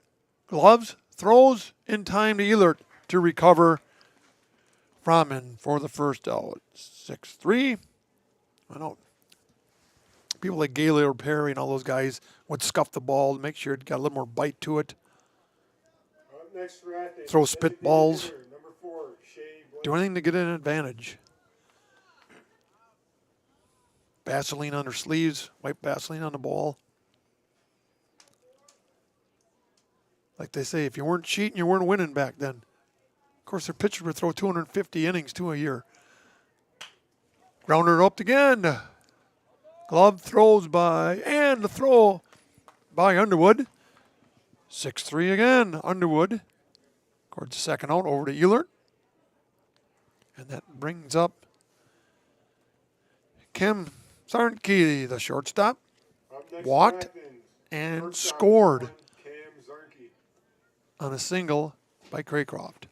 Gloves. Throws in time to Ehlert to recover. Rahman for the first out. 6-3. I know people like Gaylord Perry and all those guys would scuff the ball to make sure it got a little more bite to it. Throw spitballs. Do anything to get an advantage. Vaseline on their sleeves. Wipe Vaseline on the ball. Like they say, if you weren't cheating, you weren't winning back then. Of course, their pitchers would throw 250 innings to a year. Grounder up again. Glove throws by, and the throw by Underwood. 6-3 again. Underwood. Records the second out over to Ehlert. And that brings up Kim Zarnke, the shortstop. Up next, Walked Athens. and Shortstop, scored #1, Cam Zarnke. on a single by Craycroft.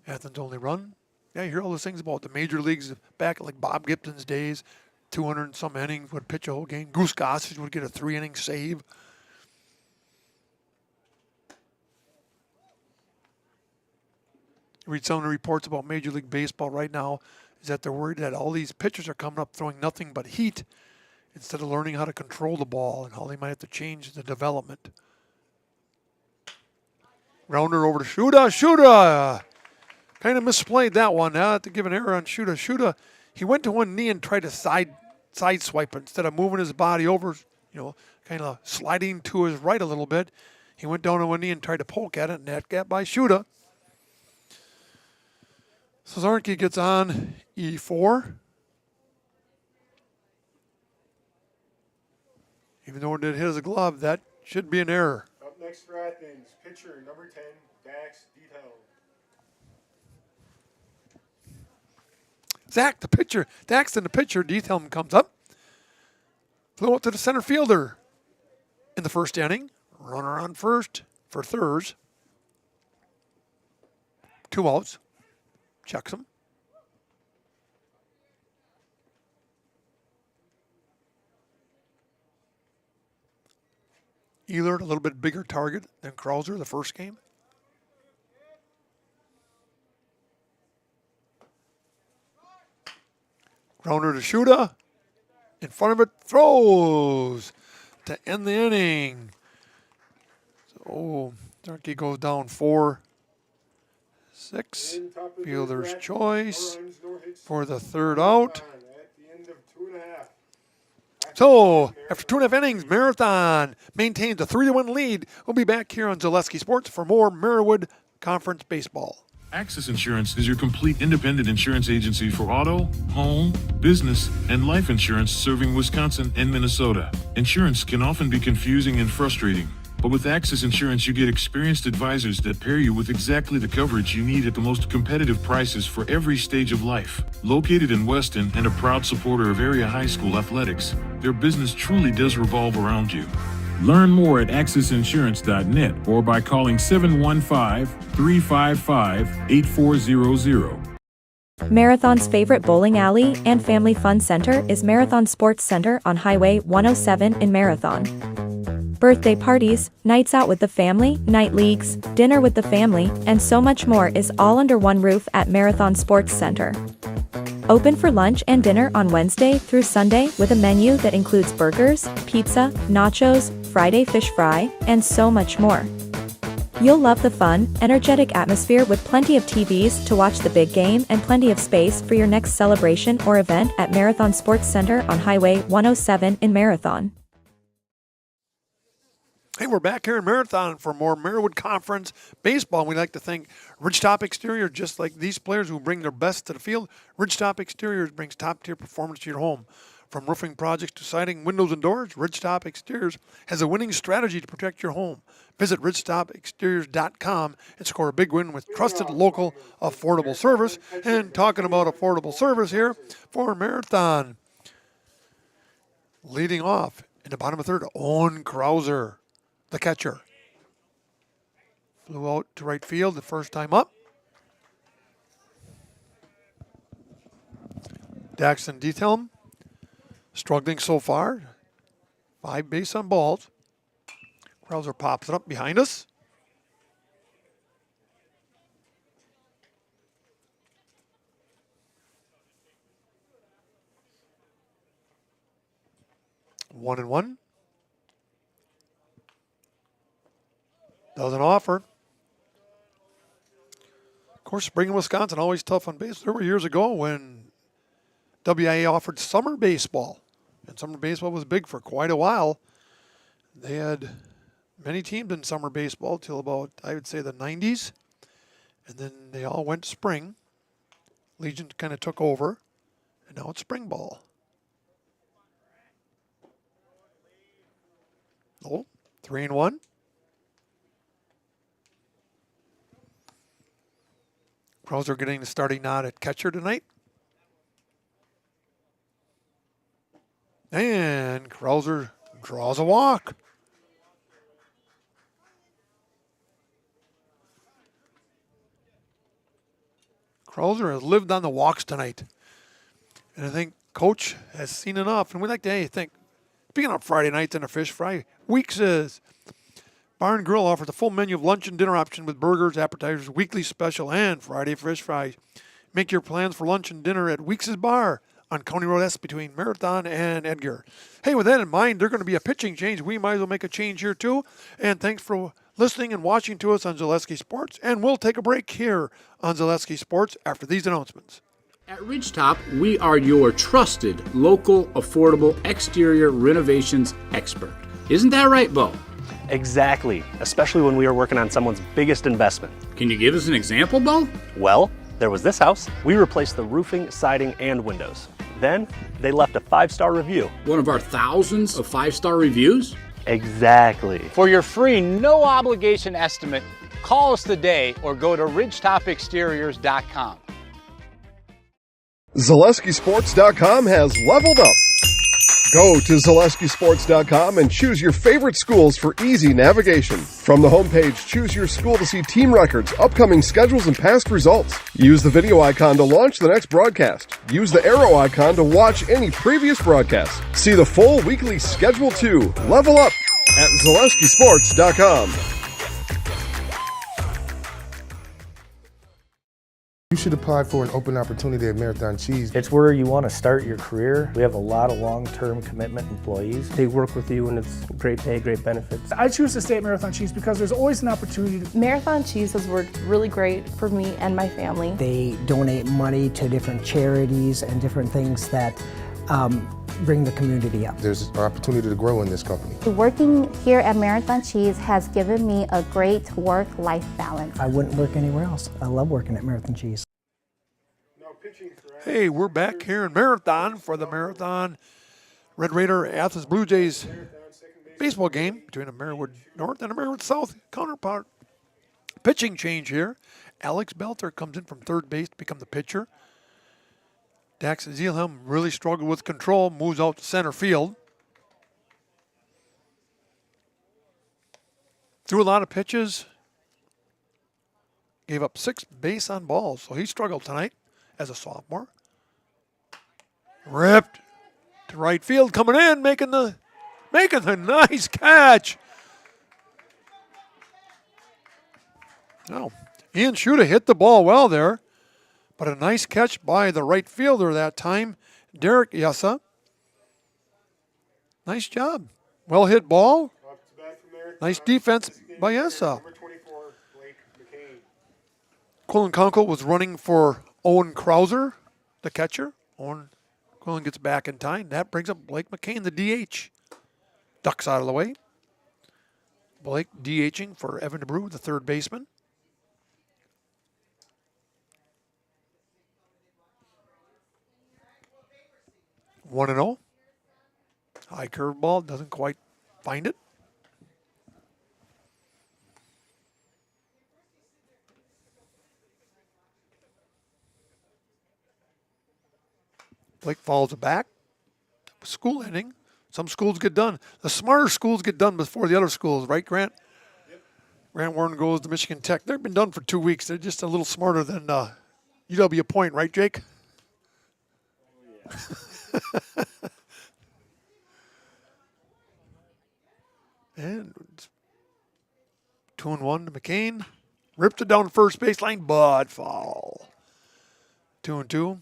Athens' only run. Yeah, you hear all those things about the major leagues back like Bob Gibson's days, 200 and some innings, would pitch a whole game. Goose Gossage would get a 3-inning save. Read some of the reports about Major League Baseball right now is that they're worried that all these pitchers are coming up throwing nothing but heat instead of learning how to control the ball and how they might have to change the development. Grounder over to Shuda. Shuda kind of misplayed that one. I have to give an error on Shuda. Shuda, he went to one knee and tried to side swipe it instead of moving his body over, kind of sliding to his right a little bit. He went down on one knee and tried to poke at it, and that got by Shuda. So Zarnke gets on E4. Even though it did hit his glove, that should be an error. Up next for Athens, pitcher number 10, Dax Detail. Zach, the pitcher, Daxton, the pitcher, Dethelm comes up. Flew out to the center fielder in the first inning. Runner on first for Thurs. 2 outs. Checks him. Ehlert, a little bit bigger target than Krauser the first game. Grounder to Shuda. In front of it, throws to end the inning. So Zarnke goes down 4-6. In top of the Fielder's third, choice no runs, no hits, for the third out. At the end of 2.5. So, after 2.5 innings, Marathon maintains a 3-1 lead. We'll be back here on Zaleski Sports for more Merriwood Conference baseball. Access Insurance is your complete independent insurance agency for auto, home, business, and life insurance serving Wisconsin and Minnesota. Insurance can often be confusing and frustrating, but with Access Insurance you get experienced advisors that pair you with exactly the coverage you need at the most competitive prices for every stage of life. Located in Weston and a proud supporter of area high school athletics, their business truly does revolve around you. Learn more at accessinsurance.net or by calling 715-355-8400. Marathon's favorite bowling alley and family fun center is Marathon Sports Center on Highway 107 in Marathon. Birthday parties, nights out with the family, night leagues, dinner with the family, and so much more is all under one roof at Marathon Sports Center. Open for lunch and dinner on Wednesday through Sunday with a menu that includes burgers, pizza, nachos, Friday fish fry, and so much more. You'll love the fun, energetic atmosphere with plenty of TVs to watch the big game and plenty of space for your next celebration or event at Marathon Sports Center on Highway 107 in Marathon. Hey, we're back here in Marathon for more Merriwood Conference baseball. We'd like to thank Ridgetop Exterior, just like these players who bring their best to the field. Ridgetop Exteriors brings top-tier performance to your home. From roofing projects to siding, windows, and doors, Ridgetop Exteriors has a winning strategy to protect your home. Visit ridgetopexteriors.com and score a big win with trusted, local, affordable service. And talking about affordable service here for Marathon. Leading off in the bottom of the third, Owen Krauser, the catcher. Flew out to right field the first time up. Daxton Dethelm struggling so far. 5 base on balls. Krauser pops it up behind us. One and one. Doesn't offer. Of course, spring in Wisconsin, always tough on base. There were years ago when WIAA offered summer baseball. And summer baseball was big for quite a while. They had many teams in summer baseball till about, I would say, the 90s. And then they all went spring. Legion kind of took over. And now it's spring ball. Oh, 3-1. Krauser getting the starting nod at catcher tonight. And Krauser draws a walk. Krauser has lived on the walks tonight. And I think Coach has seen enough. And we like to think, speaking of Friday nights and a fish fry, Weeks' Bar and Grill offers a full menu of lunch and dinner options with burgers, appetizers, weekly special, and Friday fish fries. Make your plans for lunch and dinner at Weeks' Bar on County Road S between Marathon and Edgar. Hey, with that in mind, there's going to be a pitching change. We might as well make a change here too. And thanks for listening and watching to us on Zaleski Sports. And we'll take a break here on Zaleski Sports after these announcements. At Ridgetop, we are your trusted, local, affordable exterior renovations expert. Isn't that right, Bo? Exactly, especially when we are working on someone's biggest investment. Can you give us an example, Bo? Well, there was this house. We replaced the roofing, siding, and windows. Then they left a 5-star review. One of our thousands of 5-star reviews? Exactly. For your free, no obligation estimate, call us today or go to ridgetopexteriors.com. ZaleskiSports.com has leveled up. Go to ZaleskiSports.com and choose your favorite schools for easy navigation. From the homepage, choose your school to see team records, upcoming schedules, and past results. Use the video icon to launch the next broadcast. Use the arrow icon to watch any previous broadcast. See the full weekly schedule too. Level up at ZaleskiSports.com. You should apply for an open opportunity at Marathon Cheese. It's where you want to start your career. We have a lot of long-term commitment employees. They work with you and it's great pay, great benefits. I choose to stay at Marathon Cheese because there's always an opportunity. Marathon Cheese has worked really great for me and my family. They donate money to different charities and different things that bring the community up. There's an opportunity to grow in this company. Working here at Marathon Cheese has given me a great work-life balance. I wouldn't work anywhere else. I love working at Marathon Cheese. Hey, we're back here in Marathon for the Marathon Red Raider Athens Blue Jays baseball game between a Marywood North and a Marywood South counterpart. Pitching change here. Alex Belter comes in from third base to become the pitcher. Dax Zielhelm really struggled with control, moves out to center field. Threw a lot of pitches. Gave up 6 base on balls, so he struggled tonight as a sophomore. Ripped to right field, coming in, making the nice catch. Oh, Ian Schuda hit the ball well there, but a nice catch by the right fielder that time, Derek Yessa. Nice job. Well hit ball. Nice defense by Yessa. Quillen Conkle was running for Owen Krauser, the catcher. Owen Quillen gets back in time. That brings up Blake McCain, the DH. Ducks out of the way. Blake DHing for Evan DeBrew, the third baseman. One and 0. High curveball, doesn't quite find it. Blake falls back. School ending. Some schools get done. The smarter schools get done before the other schools, right, Grant? Yep. Grant Warren goes to Michigan Tech. They've been done for 2 weeks. They're just a little smarter than UW Point, right, Jake? Oh, yeah. And 2-1 to McCain. Ripped it down first baseline, but foul. 2-2.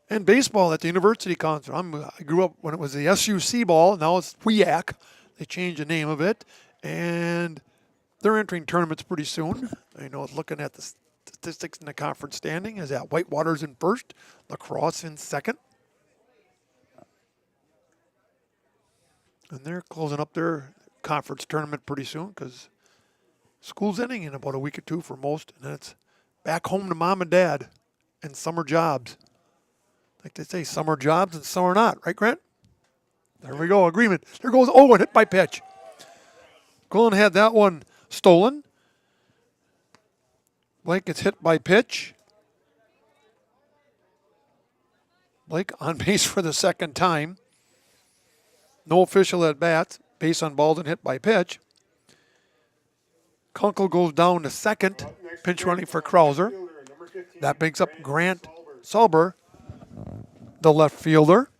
And baseball at the University Concert. I grew up when it was the SUC ball. Now it's WIAC. They changed the name of it. And they're entering tournaments pretty soon. I know looking at the statistics in the conference standing is that Whitewater's in first, Lacrosse in second. And they're closing up their conference tournament pretty soon because school's ending in about a week or two for most. And then it's back home to mom and dad and summer jobs. Like they say, some are jobs and some are not. Right, Grant? There we go. Agreement. There goes Owen, hit by pitch. Quillen had that one stolen. Blake gets hit by pitch. Blake on base for the second time. No official at bats. Base unballed and hit by pitch. Kunkel goes down to second. Pinch running for Krauser. That brings up Grant Sauber, the left fielder.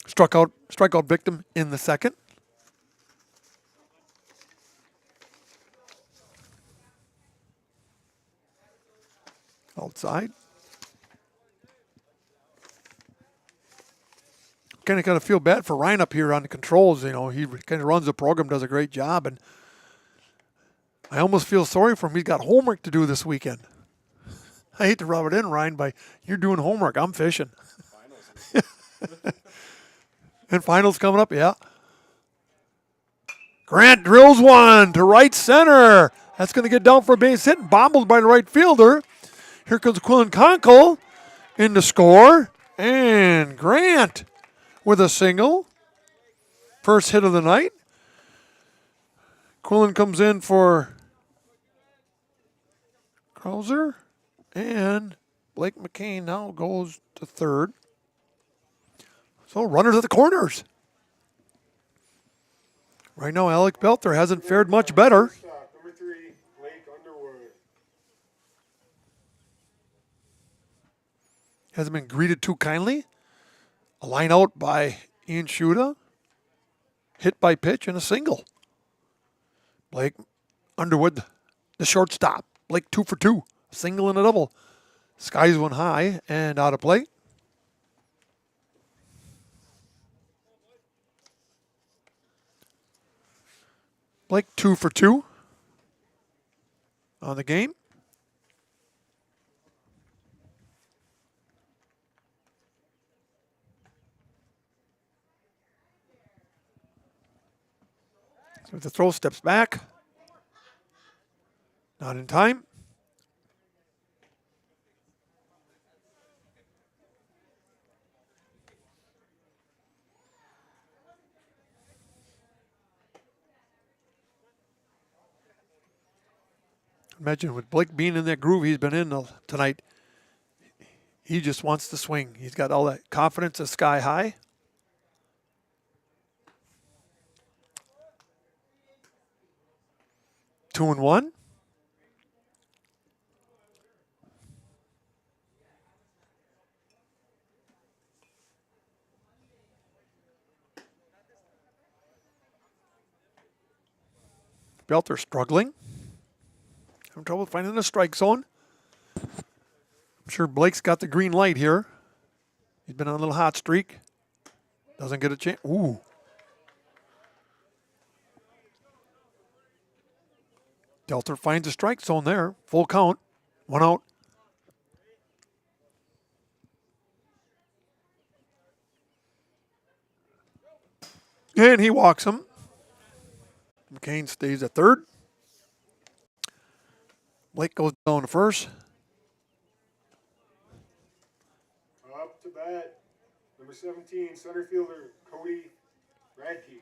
Strikeout victim in the second. Outside. Kind of feel bad for Ryan up here on the controls. You know, he kind of runs the program, does a great job, and I almost feel sorry for him. He's got homework to do this weekend. I hate to rub it in, Ryan, but you're doing homework. I'm fishing. And finals coming up, yeah. Grant drills one to right center. That's going to get down for a base hit and bobbled by the right fielder. Here comes Quillen Conkle in to score. And Grant with a single. First hit of the night. Quillen comes in for Krauser. And Blake McCain now goes to third. So runners at the corners. Right now, Alec Belter hasn't fared much better. Number 3, Blake Underwood. Hasn't been greeted too kindly. A line out by Ian Shuda. Hit by pitch and a single. Blake Underwood, the shortstop. Blake 2 for 2. A single and a double. Skies one high and out of play. Blake 2 for 2 on the game. So the throw steps back. Not in time. Imagine with Blake being in that groove he's been in tonight, he just wants to swing. He's got all that confidence is sky high. Two and one. Belter struggling. Having trouble finding a strike zone. I'm sure Blake's got the green light here. He's been on a little hot streak. Doesn't get a chance. Ooh. Belter finds a strike zone there. Full count. 1 out. And he walks him. McCain stays at third. Blake goes down to first. Up to bat, number 17, center fielder Cody Radke.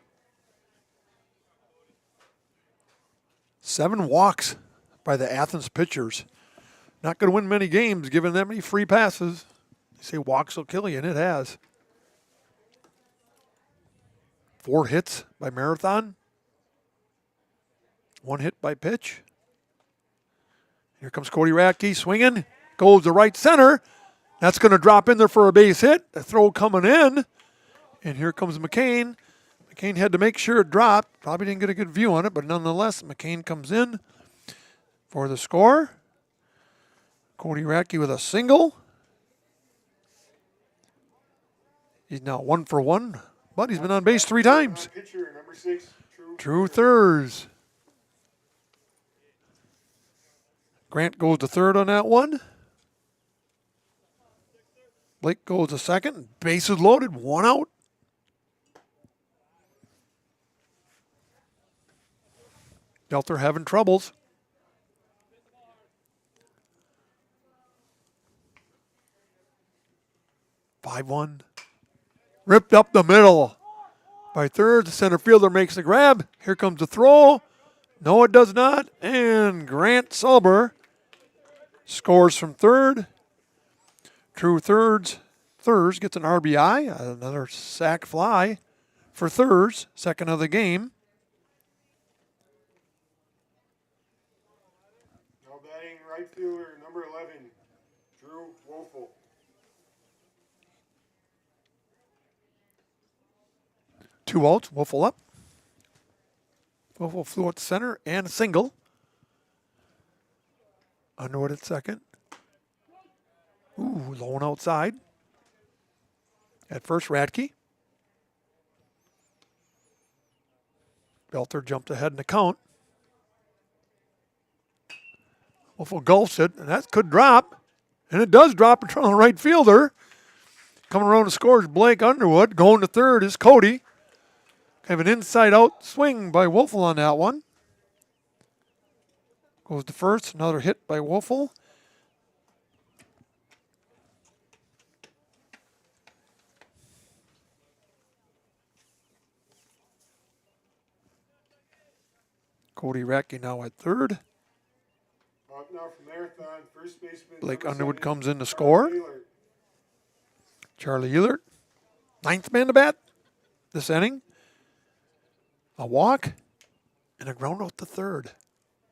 7 walks by the Athens pitchers. Not going to win many games giving that many free passes. They say walks will kill you, and it has. 4 hits by Marathon. 1 hit by pitch. Here comes Cody Radke swinging. Goes to right center. That's going to drop in there for a base hit. The throw coming in. And here comes McCain. McCain had to make sure it dropped. Probably didn't get a good view on it, but nonetheless, McCain comes in for the score. Cody Radke with a single. He's now 1 for 1, but he's been on base 3 times. Pitcher, number 6, True Thurs. Grant goes to third on that one. Blake goes to second. Bases loaded. 1 out. Belter having troubles. 5-1. Ripped up the middle by third. The center fielder makes the grab. Here comes the throw. No, it does not. And Grant Sulber scores from third. True Thurs gets an RBI, another sac fly for Thurs, second of the game. Now batting right fielder number 11, Drew Woelfel. Two outs, Woelfel up. Woelfel flew out to center and a single. Underwood at second. Ooh, low and outside. At first, Radke. Belter jumped ahead in the count. Woelfel gulps it, and that could drop. And it does drop in front of the right fielder. Coming around to score is Blake Underwood. Going to third is Cody. Kind of an inside-out swing by Woelfel on that one. Goes to first, another hit by Woelfel. Cody Radke now at third. Up now from Marathon, first baseman. Blake number Underwood 7, comes in to Charlie score. Ehlert. Charlie Ehlert, ninth man to bat this inning. A walk and a ground out to third.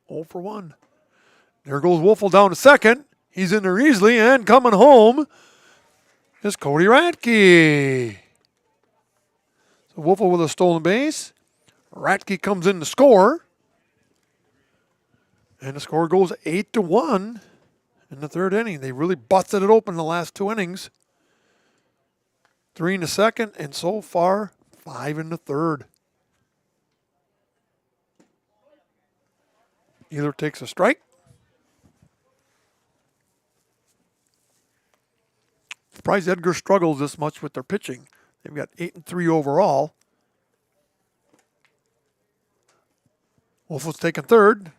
0 for 1. There goes Woelfel down to second. He's in there easily, and coming home is Cody Radke. So Woelfel with a stolen base. Radke comes in to score. And the score goes 8-1 in the third inning. They really busted it open the last two innings. 3 in the second, and so far, 5 in the third. Either takes a strike. Surprised Edgar struggles this much with their pitching. They've got 8-3 overall. Woelfel's taking third.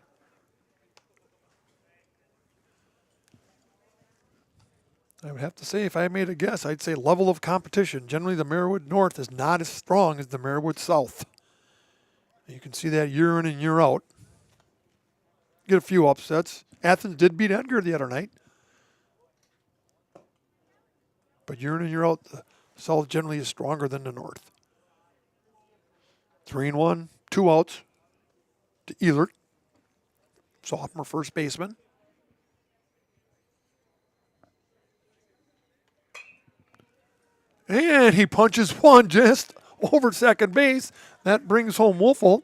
I would have to say, if I made a guess, I'd say level of competition. Generally, the Marywood North is not as strong as the Marywood South. You can see that year in and year out. Get a few upsets. Athens did beat Edgar the other night. But year in and year out, the South generally is stronger than the North. 3-1, 2 outs to Ehlert, sophomore first baseman. And he punches one just over second base. That brings home Woelfel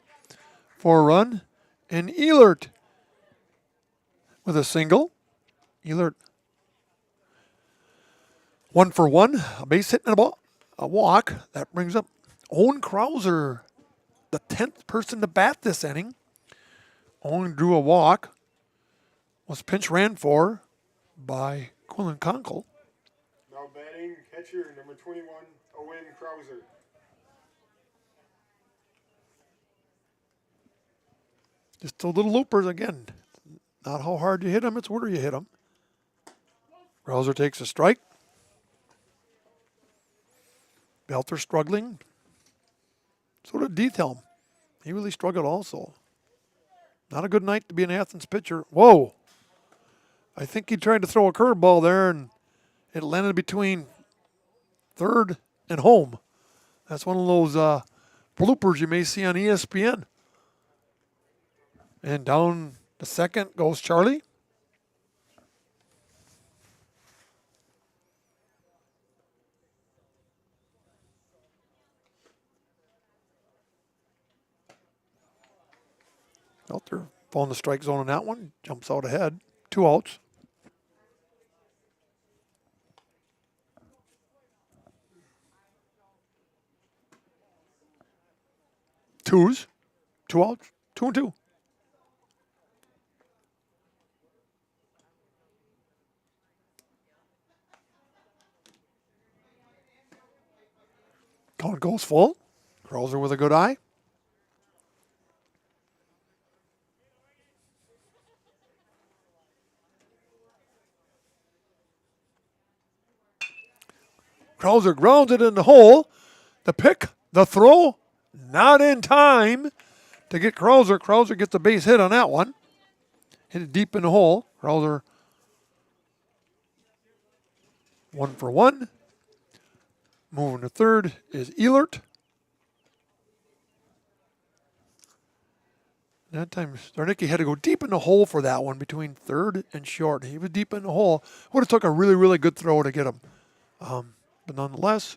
for a run. And Ehlert with a single. Ehlert 1 for 1. A base hit and a walk. That brings up Owen Krauser, the 10th person to bat this inning. Owen drew a walk. Was pinch ran for by Quillen Conkle. Now batting catcher number 21, Owen Krauser. Just the little loopers again. Not how hard you hit them, it's where you hit them. Krauser takes a strike. Belter struggling. So did Diethelm. He really struggled also. Not a good night to be an Athens pitcher. Whoa! I think he tried to throw a curveball there, and it landed between third and home. That's one of those bloopers you may see on ESPN. And down the second goes Charlie. Belter following the strike zone on that one. Jumps out ahead. 2 outs. Twos. 2 outs. 2-2. Count goes full. Krauser with a good eye. Krauser grounds it in the hole. The pick, the throw, not in time to get Krauser. Krauser gets a base hit on that one. Hit it deep in the hole. Krauser 1 for 1. Moving to third is Ehlert. That time, Starnicki had to go deep in the hole for that one between third and short. He was deep in the hole. Would have took a really, really good throw to get him. But nonetheless,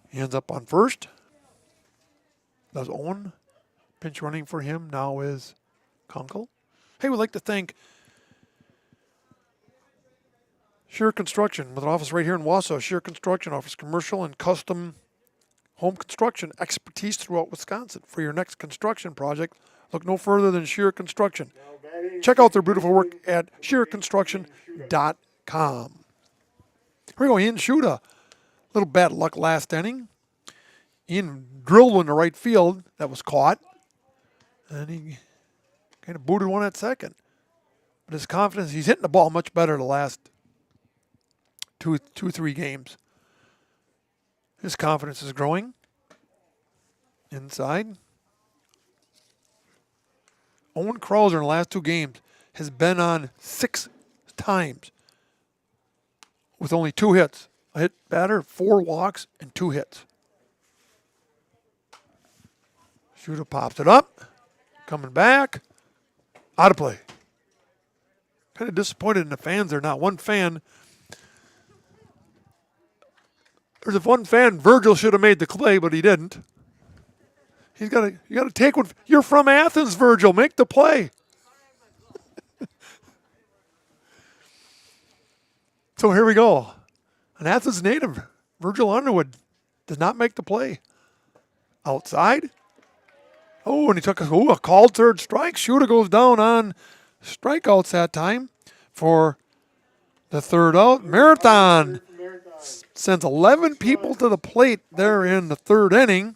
he ends up on first. Does Owen. Pinch running for him now is Kunkel. Hey, we'd like to thank Shear Construction with an office right here in Wausau. Shear Construction offers commercial and custom home construction expertise throughout Wisconsin. For your next construction project, look no further than Shear Construction. Check out their beautiful work at shearconstruction.com. Here we go. Ian Shuda. Little bad luck last inning. Ian drilled one to right field that was caught. And he kind of booted one at second. But his confidence, he's hitting the ball much better the last two, 3 games. His confidence is growing. Inside. Owen Krauser in the last 2 games has been on 6 times with only 2 hits. A hit batter, 4 walks, and 2 hits. Shooter pops it up. Coming back. Out of play. Kind of disappointed in the fans there. Not one fan. There's one fan, Virgil should have made the play, but he didn't. You got to take one. You're from Athens, Virgil. Make the play. So here we go. An Athens native, Virgil Underwood, does not make the play. Outside. Oh, and he took a called third strike. Shooter goes down on strikeouts that time for the third out. Marathon sends 11 people to the plate there in the third inning,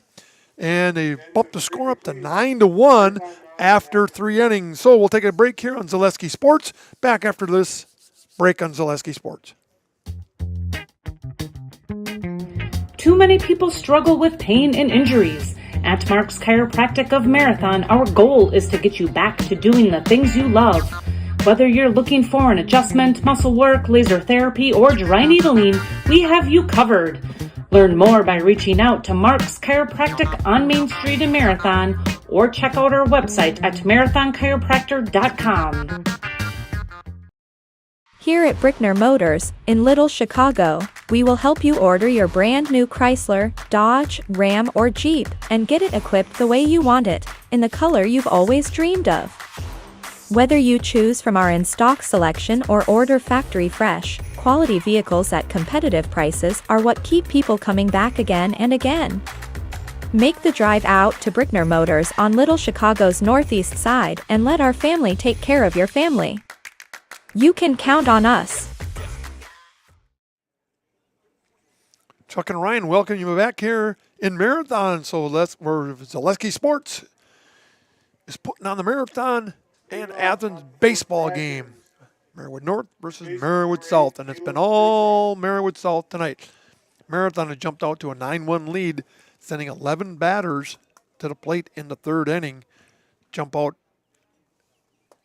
and they bumped the score up to 9-1 after 3 innings. So we'll take a break here on Zaleski Sports. Back after this break on Zaleski Sports. Too many people struggle with pain and injuries. At Mark's Chiropractic of Marathon, our goal is to get you back to doing the things you love. Whether you're looking for an adjustment, muscle work, laser therapy, or dry needling, we have you covered. Learn more by reaching out to Mark's Chiropractic on Main Street in Marathon, or check out our website at marathonchiropractor.com. Here at Brickner Motors, in Little Chicago, we will help you order your brand new Chrysler, Dodge, Ram, or Jeep, and get it equipped the way you want it, in the color you've always dreamed of. Whether you choose from our in-stock selection or order factory fresh, quality vehicles at competitive prices are what keep people coming back again and again. Make the drive out to Brickner Motors on Little Chicago's northeast side and let our family take care of your family. You can count on us. Chuck and Ryan welcome you back here in Marathon. So we're Zaleski Sports is putting on the Marathon and Athens baseball game. Marywood North versus Marywood South, and it's been all Marywood South tonight. Marathon has jumped out to a 9-1 lead, sending 11 batters to the plate in the third inning. Jump out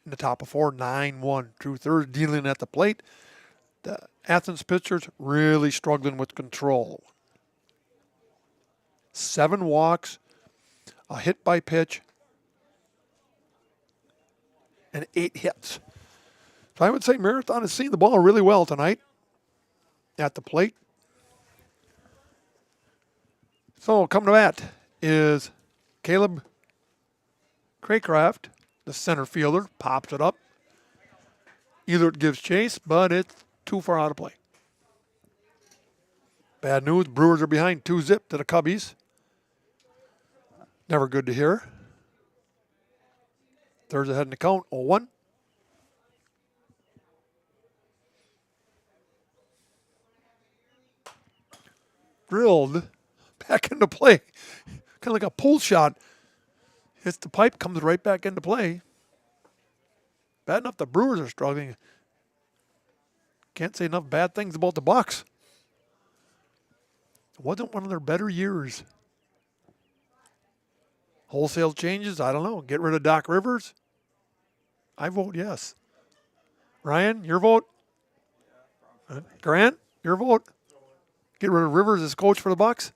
in the top of 4, 9-1. True third dealing at the plate. The Athens pitchers really struggling with control. 7 walks, a hit by pitch, and 8 hits. So I would say Marathon has seen the ball really well tonight at the plate. So coming to bat is Caleb Craycraft, the center fielder, pops it up. Either it gives chase, but it's too far out of play. Bad news, Brewers are behind 2-0 to the Cubbies. Never good to hear. Thirds ahead in the count, 0-1. Drilled back into play. Kind of like a pull shot. Hits the pipe, comes right back into play. Bad enough the Brewers are struggling. Can't say enough bad things about the Bucks. It wasn't one of their better years. Wholesale changes, I don't know. Get rid of Doc Rivers? I vote yes. Ryan, your vote? Grant, your vote? Get rid of Rivers as coach for the Bucks?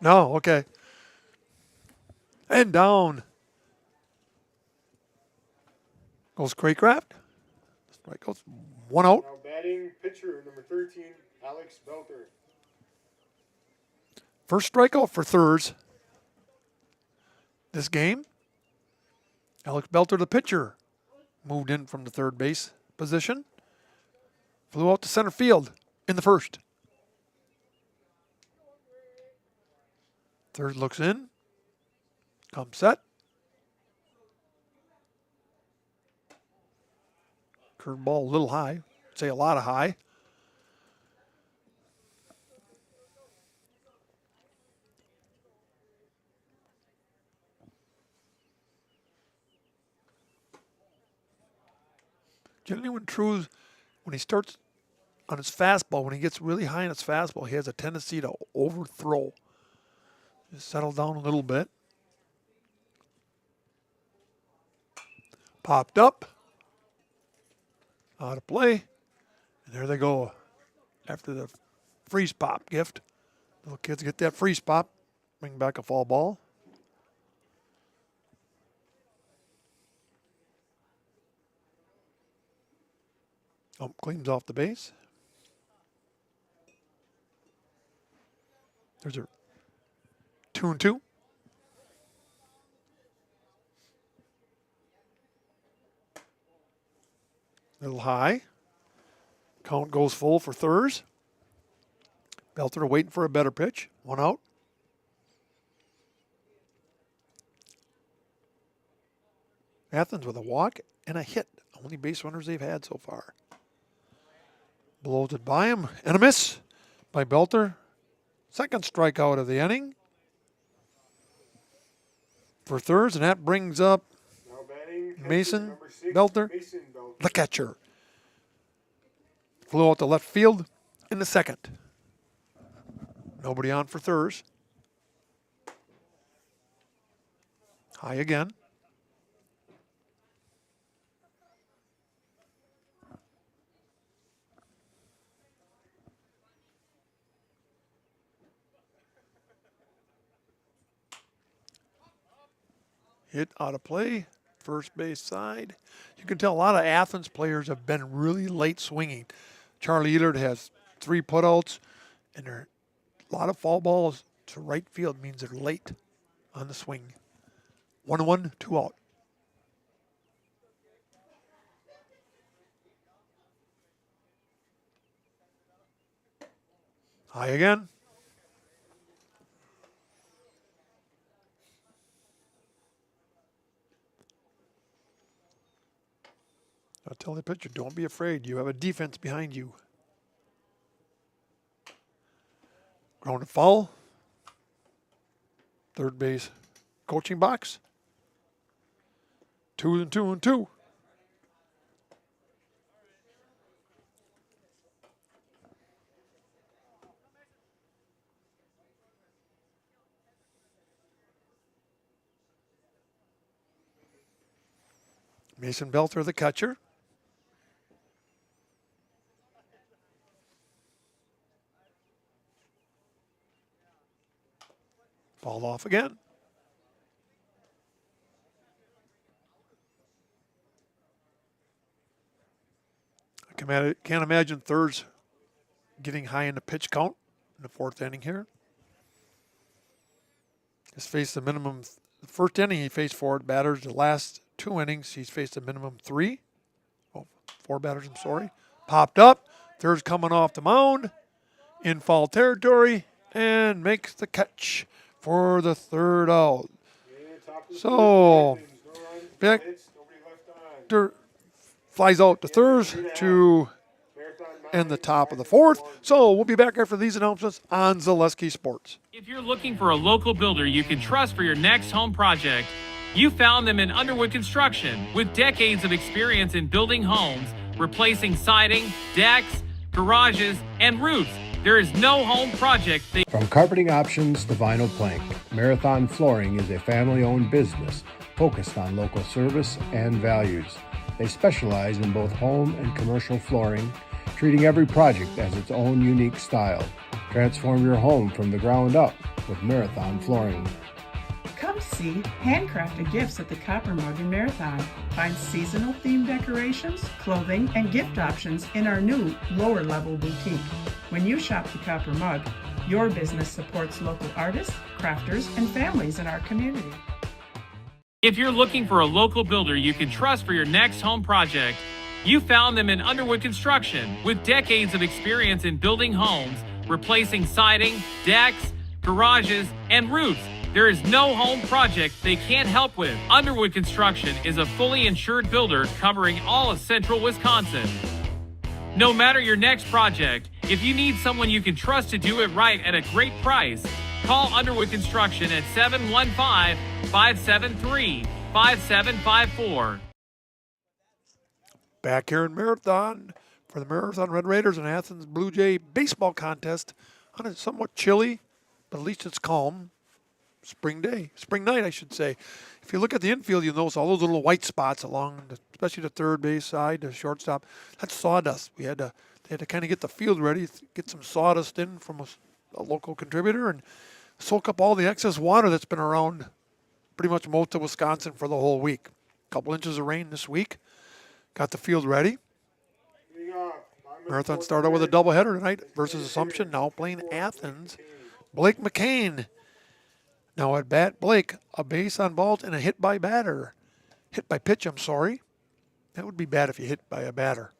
No, okay. And down goes Craycraft. Strike goes 1 out. Now batting pitcher number 13, Alex Belter. First strikeout for Thurs this game. Alex Belter, the pitcher, moved in from the third base position. Flew out to center field in the first. Third looks in. Comes set. Curveball a little high. Say a lot of high. Generally when Trues, when he starts on his fastball, when he gets really high on his fastball, he has a tendency to overthrow. Just settle down a little bit. Popped up. Out of play. And there they go. After the freeze pop gift. Little kids get that freeze pop. Bring back a foul ball. Cleans off the base. There's a 2-2. Little high. Count goes full for Thurs. Belter waiting for a better pitch. 1 out. Athens with a walk and a hit. Only base runners they've had so far. Blows it by him. And a miss by Belter. Second strikeout of the inning for Thurs, and that brings up Mason Belter, the catcher. Flew out to left field in the second. Nobody on for Thurs. High again. Hit out of play, first base side. You can tell a lot of Athens players have been really late swinging. Charlie Elard has 3 putouts, and there are a lot of foul balls to right field means they're late on the swing. 1-1, 2 out. High again. I'll tell the pitcher, don't be afraid. You have a defense behind you. Ground to foul. Third base coaching box. 2-2-2. Mason Belter, the catcher. Ball off again. I can't imagine Thurs getting high in the pitch count in the 4th inning here. He's faced the minimum. The first inning he faced 4 batters. The last 2 innings he's faced a minimum 3. Oh, 4 batters, I'm sorry. Popped up. Thurs coming off the mound in foul territory and makes the catch for the 3rd out. So, Victor flies out to Thurs to end the top of the 4th. So, we'll be back after these announcements on Zaleski Sports. If you're looking for a local builder you can trust for your next home project, you found them in Underwood Construction. With decades of experience in building homes, replacing siding, decks, garages, and roofs, There is no home project they From carpeting options to vinyl plank, Marathon Flooring is a family-owned business focused on local service and values. They specialize in both home and commercial flooring, treating every project as its own unique style. Transform your home from the ground up with Marathon Flooring. Come see handcrafted gifts at the Copper Mug in Marathon. Find seasonal themed decorations, clothing, and gift options in our new lower level boutique. When you shop the Copper Mug, your business supports local artists, crafters, and families in our community. If you're looking for a local builder you can trust for your next home project, you found them in Underwood Construction. With decades of experience in building homes, replacing siding, decks, garages, and roofs, there is no home project they can't help with. Underwood Construction is a fully insured builder covering all of central Wisconsin. No matter your next project, if you need someone you can trust to do it right at a great price, call Underwood Construction at 715-573-5754. Back here in Marathon for the Marathon Red Raiders and Athens Blue Jay baseball contest on a somewhat chilly, but at least it's calm. Spring night, I should say. If you look at the infield, you'll notice all those little white spots along, especially the third base side, the shortstop. That's sawdust. They had to kind of get the field ready, get some sawdust in from a local contributor, and soak up all the excess water that's been around pretty much most of Wisconsin for the whole week. A couple inches of rain this week. Got the field ready. Marathon started with a doubleheader tonight versus Assumption, now playing Athens. Blake McCain. Now at bat, Blake, a base on balls and a hit by pitch, I'm sorry. That would be bad if you hit by a batter.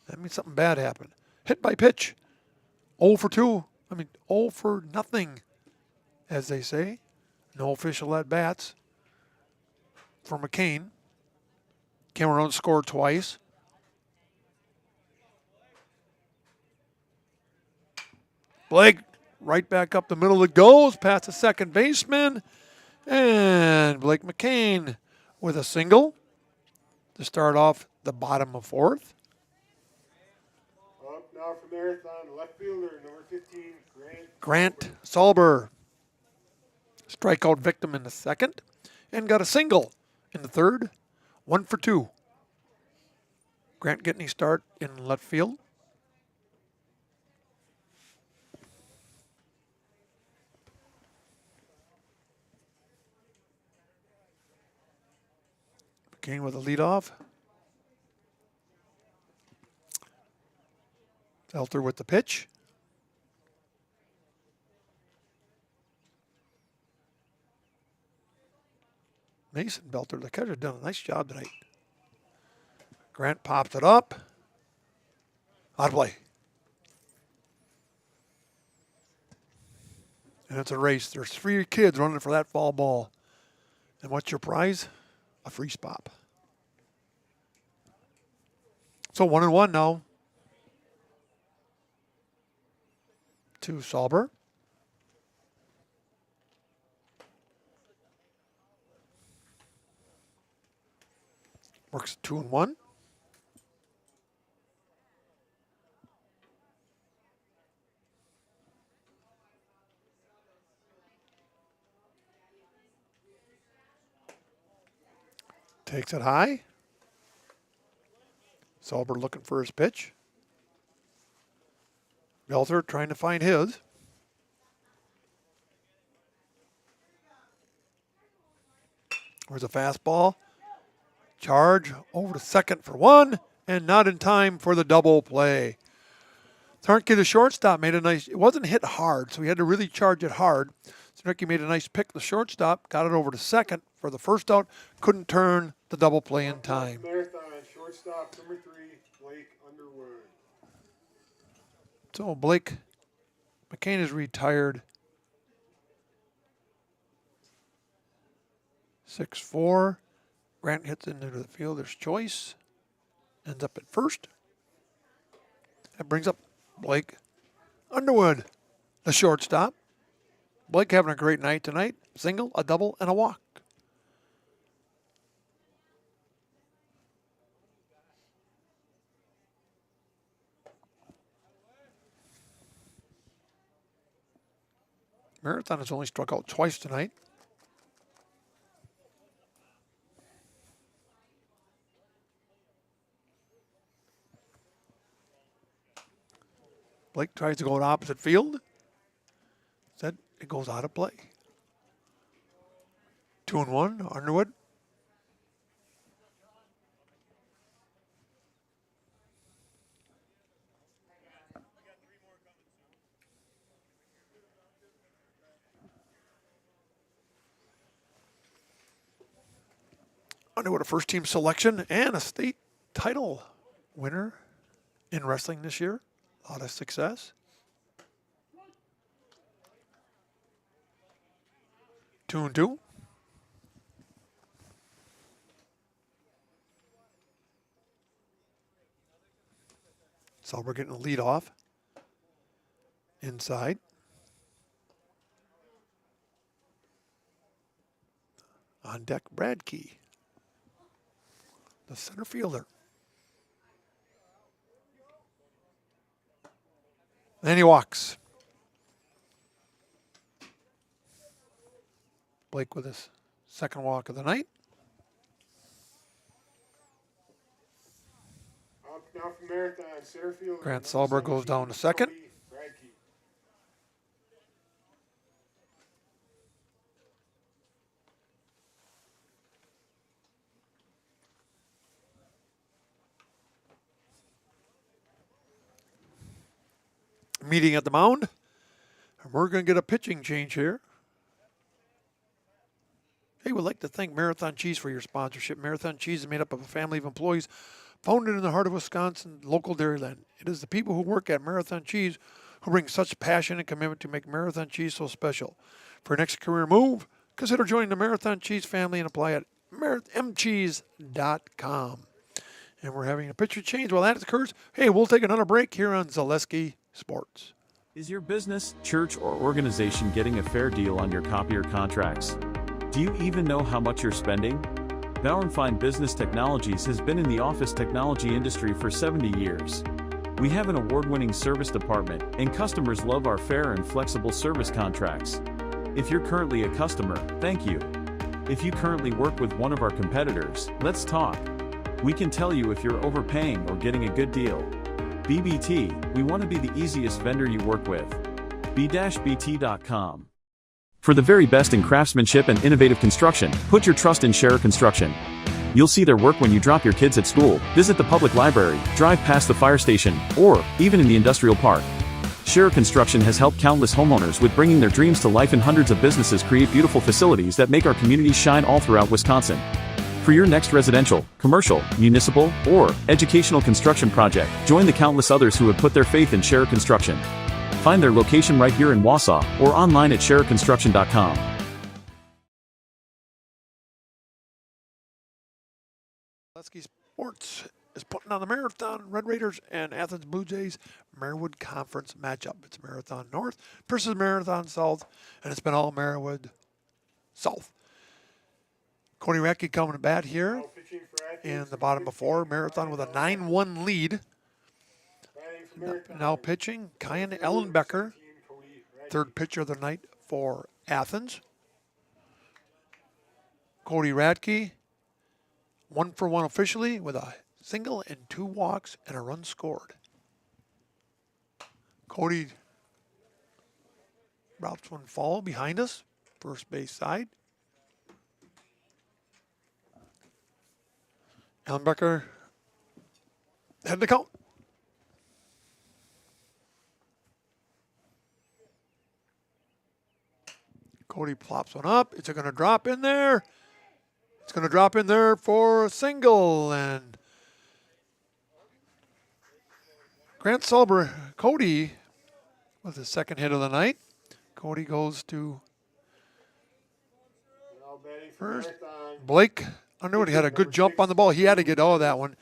That means something bad happened. Hit by pitch. 0 for 2. 0 for nothing, as they say. No official at-bats for McCain. Cameron scored twice. Blake right back up the middle. It goes past the second baseman. And Blake McCain with a single to start off the bottom of fourth. Up now for Marathon, left fielder, number 15, Grant Salber. Strikeout victim in the second. And got a single in the third. 1 for 2. Grant getting his start in left field. McCain with a leadoff. Belter with the pitch. Mason Belter, the catcher, done a nice job tonight. Grant pops it up. Odd play. And it's a race. There's 3 kids running for that foul ball. And what's your prize? A free spot. So 1-1 now to Salber. Works 2-1. Takes it high. Salber looking for his pitch. Belter trying to find his. There's a fastball. Charge over to second for 1, and not in time for the double play. Tarnke, the shortstop, made a nice, it wasn't hit hard, so he had to really charge it hard. Tarnke made a nice pick, the shortstop, got it over to second for the first out, couldn't turn the double play in time. Marathon, shortstop, number 3, Blake Underwood. So Blake McCain is retired. 6-4. Grant hits into the fielder's choice. Ends up at first. That brings up Blake Underwood, the shortstop. Blake having a great night tonight. Single, a double, and a walk. Marathon has only struck out twice tonight. Blake tries to go to opposite field. Instead, it goes out of play. 2-1, Underwood. Underwood, a first team selection and a state title winner in wrestling this year. A lot of success. 2-2. So we're getting a lead off. Inside. On deck, Bradkey, the center fielder. Then he walks. Blake with his second walk of the night. Up now from Marathon, center field. Grant Salber goes down to second. Bradkey. Meeting at the mound. And we're going to get a pitching change here. Hey, we'd like to thank Marathon Cheese for your sponsorship. Marathon Cheese is made up of a family of employees founded in the heart of Wisconsin, local dairyland. It is the people who work at Marathon Cheese who bring such passion and commitment to make Marathon Cheese so special. For your next career move, consider joining the Marathon Cheese family and apply at mcheese.com. And we're having a pitcher change. While that occurs, hey, we'll take another break here on Zaleski Sports. Is your business, church, or organization getting a fair deal on your copier contracts? Do you even know how much you're spending? Bauer & Fine Business Technologies has been in the office technology industry for 70 years. We have an award-winning service department, and customers love our fair and flexible service contracts. If you're currently a customer, thank you. If you currently work with one of our competitors, let's talk. We can tell you if you're overpaying or getting a good deal. BBT, we want to be the easiest vendor you work with. b-bt.com. For the very best in craftsmanship and innovative construction, put your trust in Scherer Construction. You'll see their work when you drop your kids at school, visit the public library, drive past the fire station, or even in the industrial park. Scherer Construction has helped countless homeowners with bringing their dreams to life, and hundreds of businesses create beautiful facilities that make our communities shine all throughout Wisconsin. For your next residential, commercial, municipal, or educational construction project, join the countless others who have put their faith in Scherer Construction. Find their location right here in Wausau or online at schererconstruction.com. Zaleski Sports is putting on the Marathon Red Raiders and Athens Blue Jays Marywood Conference matchup. It's Marathon North versus Marathon South, and it's been all Marywood South. Cody Radke coming to bat here in the bottom of four. Marathon with a 9-1 lead. Now pitching, Kyan Ellenbecker, third pitcher of the night for Athens. Cody Radke, 1 for 1 officially with a single and 2 walks and a run scored. Cody drops one foul behind us, first base side. Ellenbecker had the count. Cody plops one up. It's going to drop in there. It's going to drop in there for a single. And Grant Salber, Cody with his second hit of the night. Cody goes to first. Blake Underwood had a good jump on the ball. He had to get all of that one.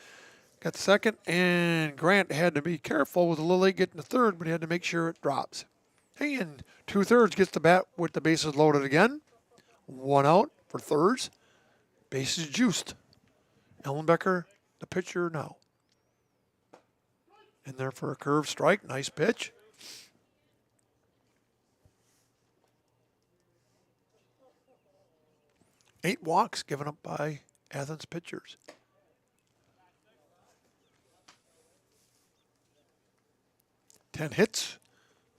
Got second, and Grant had to be careful with a little late getting to third, but he had to make sure it drops. Hey, and 2/3 gets the bat with the bases loaded again. 1 out for thirds. Bases juiced. Ellenbecker, the pitcher now. In there for a curve strike. Nice pitch. 8 walks given up by Athens pitchers. Ten hits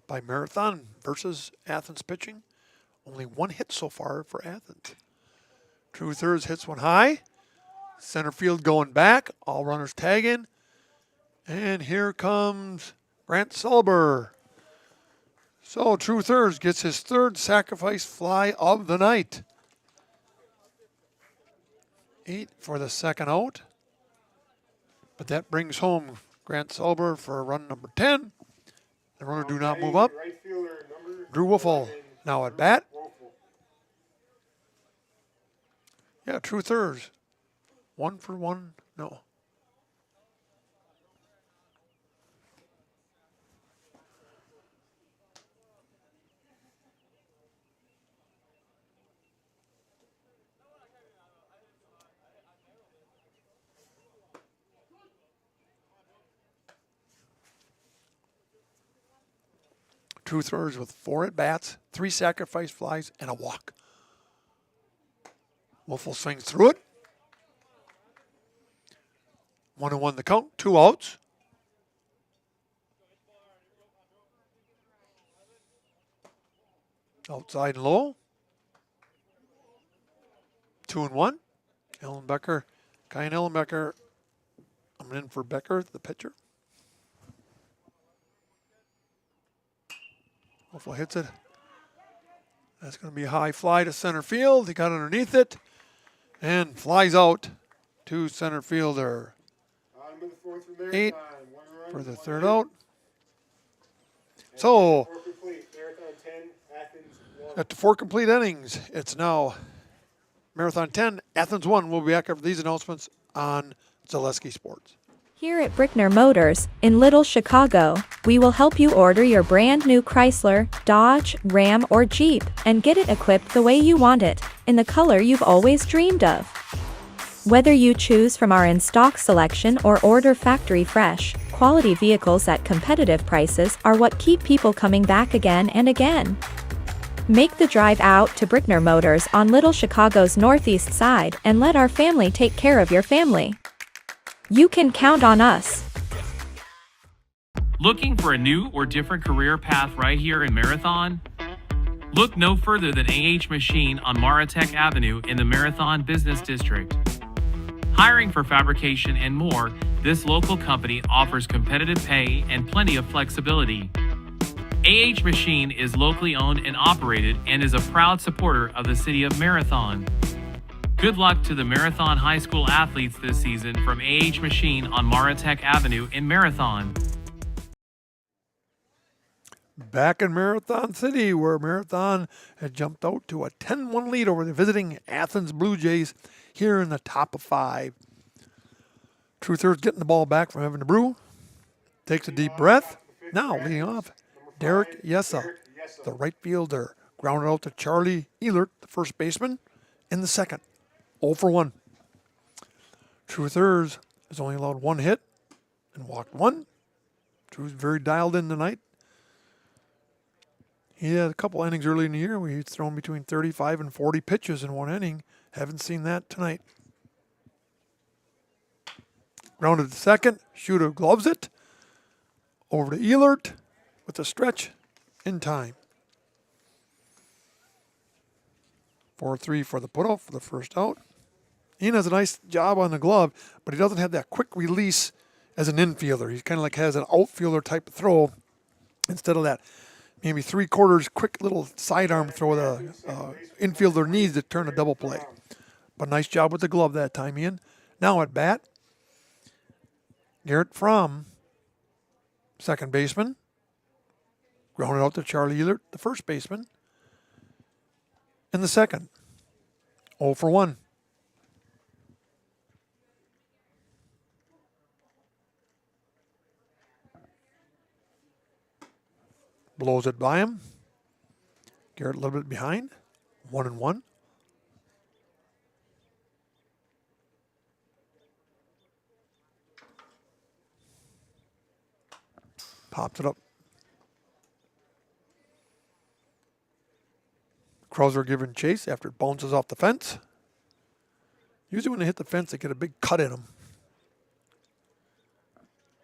by Marathon versus Athens pitching. Only 1 hit so far for Athens. True thirds hits one high. Center field going back. All runners tagging. And here comes Grant Sulber. So True Thirds gets his 3rd sacrifice fly of the night. 8 for the 2nd out. But that brings home Grant Sulber for run number 10. The runner do not move up. Drew Wolfle now at bat. Yeah, True Thirds. 1 for 1. No. True Thirds with 4 at-bats, 3 sacrifice flies, and a walk. Wolfle swings through it. 1-1 the count, 2 outs. Outside and low. 2-1. Ellenbecker, Kyan Ellenbecker. I'm in for Becker, the pitcher. Wolfle hits it. That's going to be a high fly to center field. He got underneath it and flies out to center fielder. 8 for the 3rd out. So, at the 4 complete innings, it's now Marathon 10, Athens 1. We'll be back after these announcements on Zaleski Sports. Here at Brickner Motors, in Little Chicago, we will help you order your brand new Chrysler, Dodge, Ram, or Jeep and get it equipped the way you want it, in the color you've always dreamed of. Whether you choose from our in-stock selection or order factory fresh, quality vehicles at competitive prices are what keep people coming back again and again. Make the drive out to Brickner Motors on Little Chicago's northeast side and let our family take care of your family. You can count on us. Looking for a new or different career path right here in Marathon? Look no further than AH Machine on Maratech Avenue in the Marathon Business District. Hiring for fabrication and more, this local company offers competitive pay and plenty of flexibility. AH Machine is locally owned and operated and is a proud supporter of the city of Marathon. Good luck to the Marathon High School athletes this season from AH Machine on Maratech Avenue in Marathon. Back in Marathon City, where Marathon had jumped out to a 10-1 lead over the visiting Athens Blue Jays here in the top of 5. True Thirds getting the ball back from Evan DeBrew. Takes a deep breath. Now leading off, Derek Yessa, the right fielder. Grounded out to Charlie Ehlert, the first baseman, in the 2nd. 0 for 1. True Thirds has only allowed 1 hit and walked 1. True's very dialed in tonight. He had a couple innings early in the year where he's thrown between 35 and 40 pitches in 1 inning. Haven't seen that tonight. Grounded to 2nd. Shooter gloves it. Over to Ehlert with a stretch in time. 4-3 for the putoff for the first out. Ian has a nice job on the glove, but he doesn't have that quick release as an infielder. He kind of like has an outfielder type of throw instead of that maybe 3/4 quick little sidearm throw the infielder needs to turn a double play. But nice job with the glove that time, Ian. Now at bat, Garrett Fromm, second baseman. Grounded out to Charlie Ehlert, the first baseman. In the 2nd. 0 for 1. Blows it by him. Garrett a little bit behind. 1-1. Pops it up. Crows are given chase after it bounces off the fence. Usually when they hit the fence, they get a big cut in them.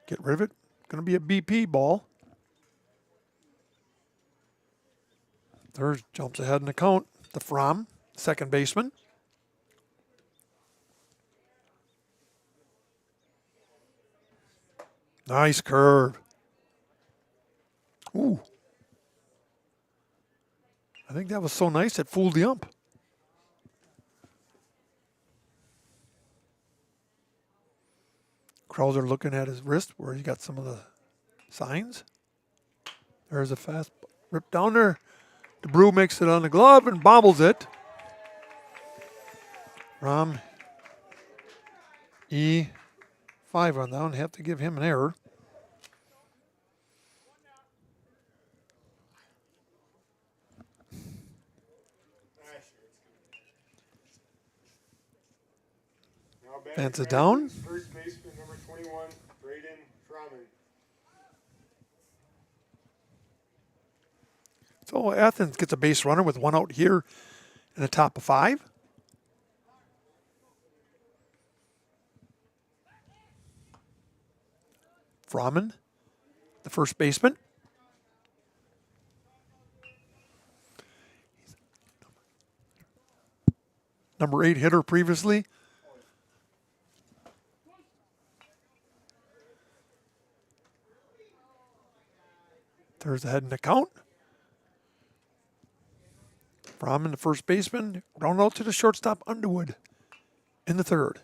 Get rid of it. Going to be a BP ball. Third jumps ahead in the count. The Fromm, second baseman. Nice curve. Ooh. I think that was so nice it fooled the ump. Krauser looking at his wrist where he got some of the signs. There's a fast rip down there. DeBrew makes it on the glove and bobbles it. Rom E5 on down. Have to give him an error. Fence it down. First baseman number 21, Braden Froman. So Athens gets a base runner with one out here in the top of 5. Froman, the first baseman. Number 8 hitter previously. There's the head in the count. Fromm, the first baseman, round out to the shortstop Underwood in the third.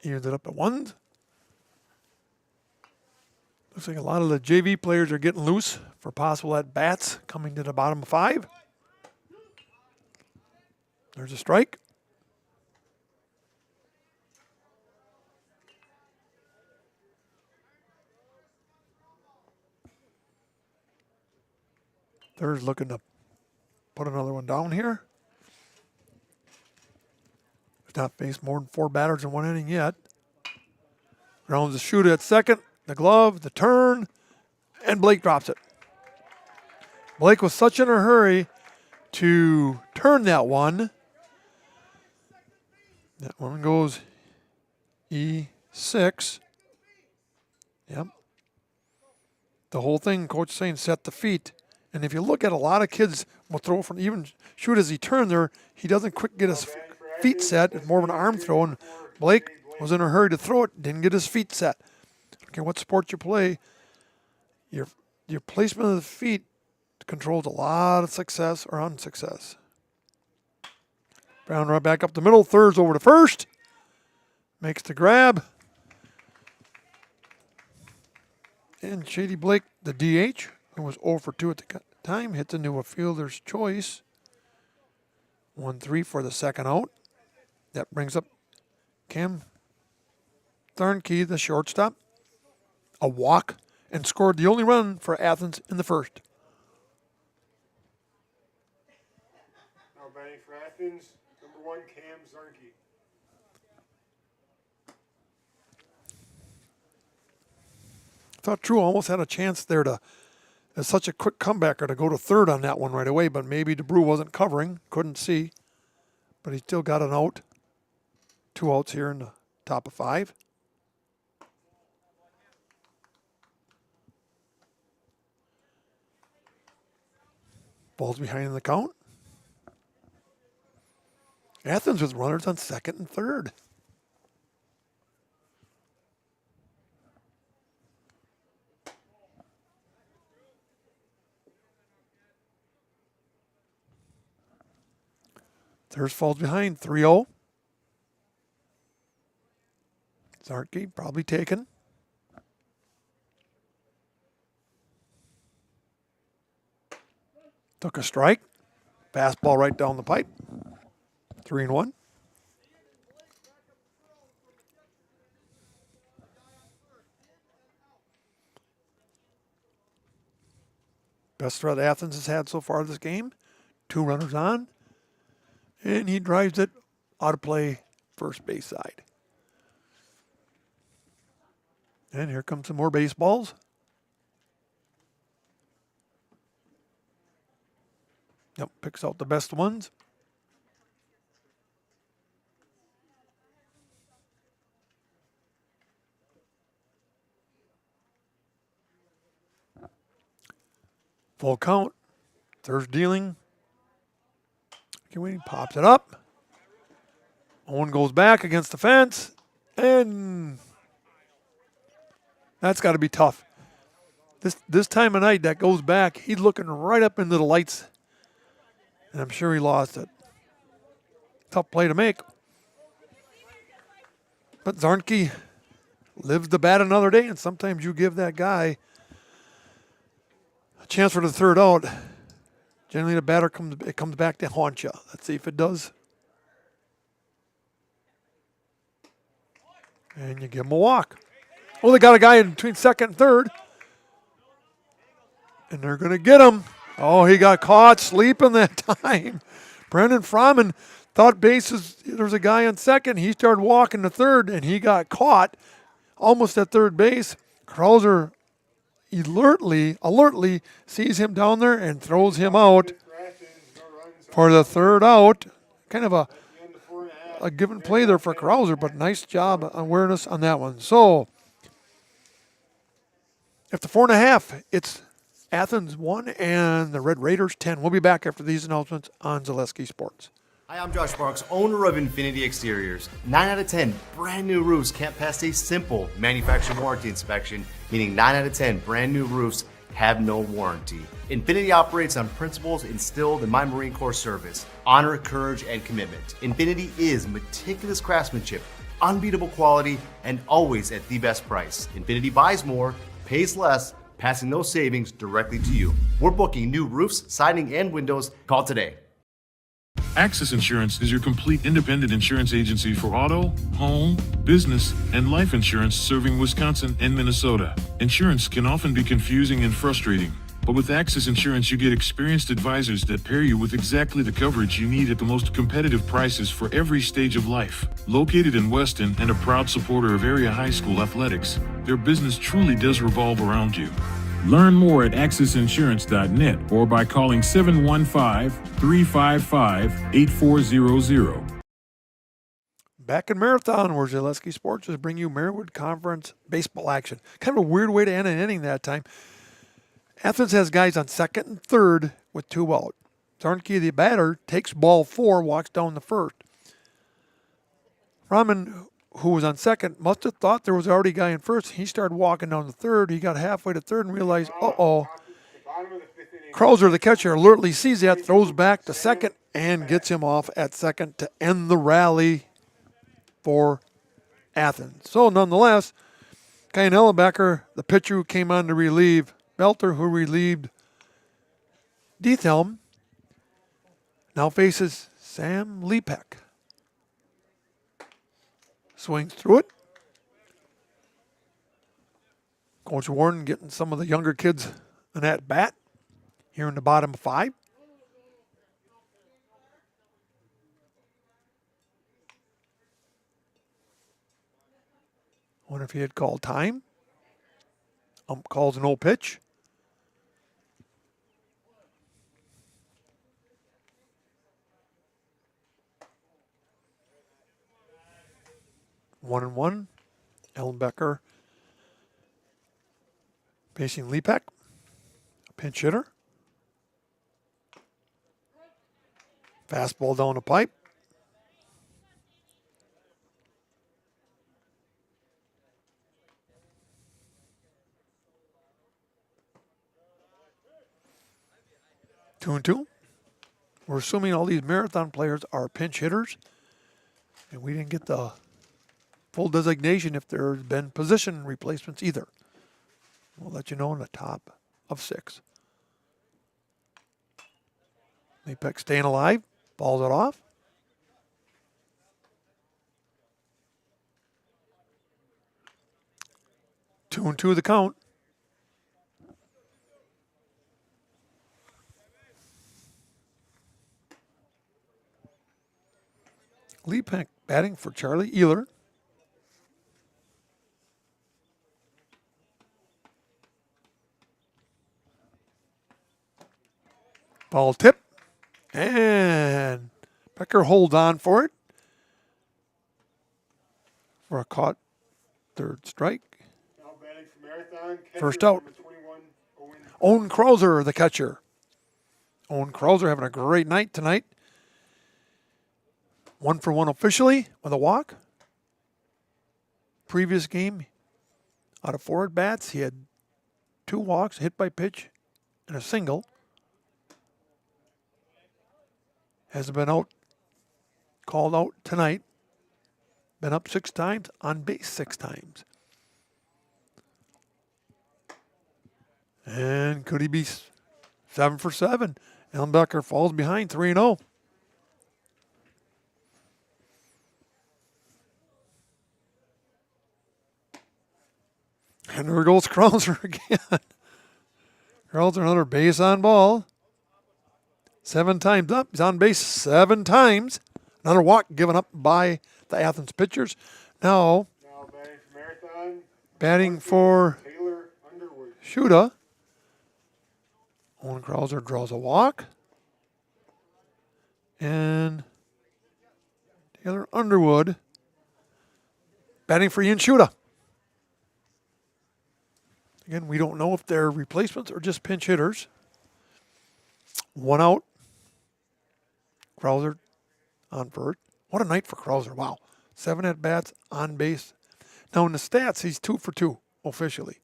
He ended up at 1. Looks like a lot of the JV players are getting loose for possible at-bats coming to the bottom of 5. There's a strike. There's looking to put another one down here. He's not faced more than 4 batters in 1 inning yet. Grounds the shooter at second. The glove, the turn, and Blake drops it. Blake was such in a hurry to turn that one. That one goes E6. Yep. The whole thing, coach saying, set the feet. And if you look at a lot of kids will throw from even shoot as he turned there, he doesn't quick get his feet set. It's more of an arm throw. And Blake was in a hurry to throw it, didn't get his feet set. Okay, what sport you play, your placement of the feet controls a lot of success or unsuccess. Brown right back up the middle, thirds over to first. Makes the grab. And Shady Blake, the DH, who was 0 for 2 at the time, hits into a fielder's choice. 1-3 for the second out. That brings up Cam Thornkey, the shortstop. A walk, and scored the only run for Athens in the first. Now batting for Athens, number 1, Cam Zarnke. I thought True almost had a chance there to, as such a quick comebacker, to go to third on that one right away, but maybe DeBrew wasn't covering, couldn't see. But he still got an out. 2 outs here in the top of 5. Ball's behind in the count. Athens with runners on second and third. Third falls behind, 3-0. Zarkey probably taken. Took a strike. Fastball right down the pipe. 3-1. Best threat Athens has had so far this game. 2 runners on. And he drives it out of play, first base side. And here comes some more baseballs. Yep, picks out the best ones. Full count. Third dealing. He pops it up. Owen goes back against the fence. And that's got to be tough. This time of night, that goes back. He's looking right up into the lights. And I'm sure he lost it. Tough play to make. But Zarnke lives to bat another day, and sometimes you give that guy a chance for the third out. Generally, the batter comes back to haunt you. Let's see if it does. And you give him a walk. Oh, they got a guy in between second and third. And they're going to get him. Oh, he got caught sleeping that time. Brendan Froman thought there was a guy on second. He started walking to third, and he got caught almost at third base. Krauser alertly sees him down there and throws him out for the third out. Kind of a given play there for Krauser, but nice job awareness on that one. So, after 4.5, it's Athens 1 and the Red Raiders 10. We'll be back after these announcements on Zaleski Sports. Hi, I'm Josh Sparks, owner of Infinity Exteriors. 9 out of 10 brand new roofs can't pass a simple manufacturer warranty inspection, meaning 9 out of 10 brand new roofs have no warranty. Infinity operates on principles instilled in my Marine Corps service: honor, courage, and commitment. Infinity is meticulous craftsmanship, unbeatable quality, and always at the best price. Infinity buys more, pays less, passing those savings directly to you. We're booking new roofs, siding, and windows. Call today. Access Insurance is your complete independent insurance agency for auto, home, business, and life insurance serving Wisconsin and Minnesota. Insurance can often be confusing and frustrating, but with Access Insurance you get experienced advisors that pair you with exactly the coverage you need at the most competitive prices for every stage of life. Located in Weston and a proud supporter of area high school athletics, their business truly does revolve around you. Learn more at accessinsurance.net or by calling 715-355-8400. Back in Marathon, where Zaleski Sports is bringing you Marywood Conference baseball action. Kind of a weird way to end an inning that time. Athens has guys on second and third with 2 out. Zarnke, the batter, takes ball 4, walks down the first. Rahman, who was on second, must have thought there was already a guy in first. He started walking down the third. He got halfway to third and realized, Krauser, the catcher, alertly sees that, throws back to second, and gets him off at second to end the rally for Athens. So nonetheless, Kyan Ellenbecker, the pitcher who came on to relieve Belter, who relieved Diethelm, now faces Sam Lepek. Swings through it. Coach Warren getting some of the younger kids an at bat here in the bottom 5. Wonder if he had called time. Calls an old pitch. One and one. Ellenbecker facing Lepek, pinch hitter. Fastball down the pipe. Two and two. We're assuming all these Marathon players are pinch hitters, and we didn't get the full designation if there's been position replacements either. We'll let you know in the top of 6. Lepek staying alive, balls it off. Two and two the count. Lepek batting for Charlie Ehler. Ball tip. And Becker holds on for it. For a caught third strike. Now batting for Marathon. Catcher, First out. number 21, Owen Krauser, the catcher. Owen Krauser having a great night tonight. 1 for 1 officially with a walk. Previous game, out of 4 at bats, he had 2 walks, hit by pitch, and a single. Hasn't been out, called out tonight. Been up 6 times, on base 6 times. And could he be 7 for 7? Ellenbecker falls behind 3-0. And there goes Krauser again. Krauser another base on ball. 7 times up. He's on base 7 times. Another walk given up by the Athens pitchers. Now batting for Marathon. batting for Taylor Underwood. Shuda. Owen Krauser draws a walk. And Taylor Underwood batting for Ian Shuda. Again, we don't know if they're replacements or just pinch hitters. 1 out. Krauser on first. What a night for Krauser. Wow. 7 at-bats, on base. Now in the stats, he's 2 for 2 officially.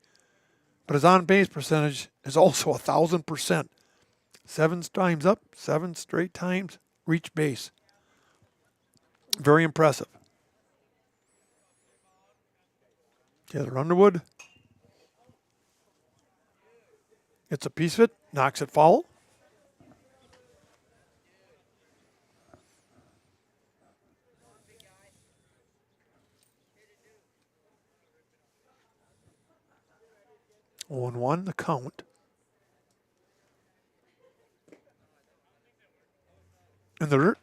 But his on-base percentage is also 1,000%. 7 times up, 7 straight times reach base. Very impressive. Taylor Underwood gets a piece of it, knocks it foul. On 1 the count. In the dirt.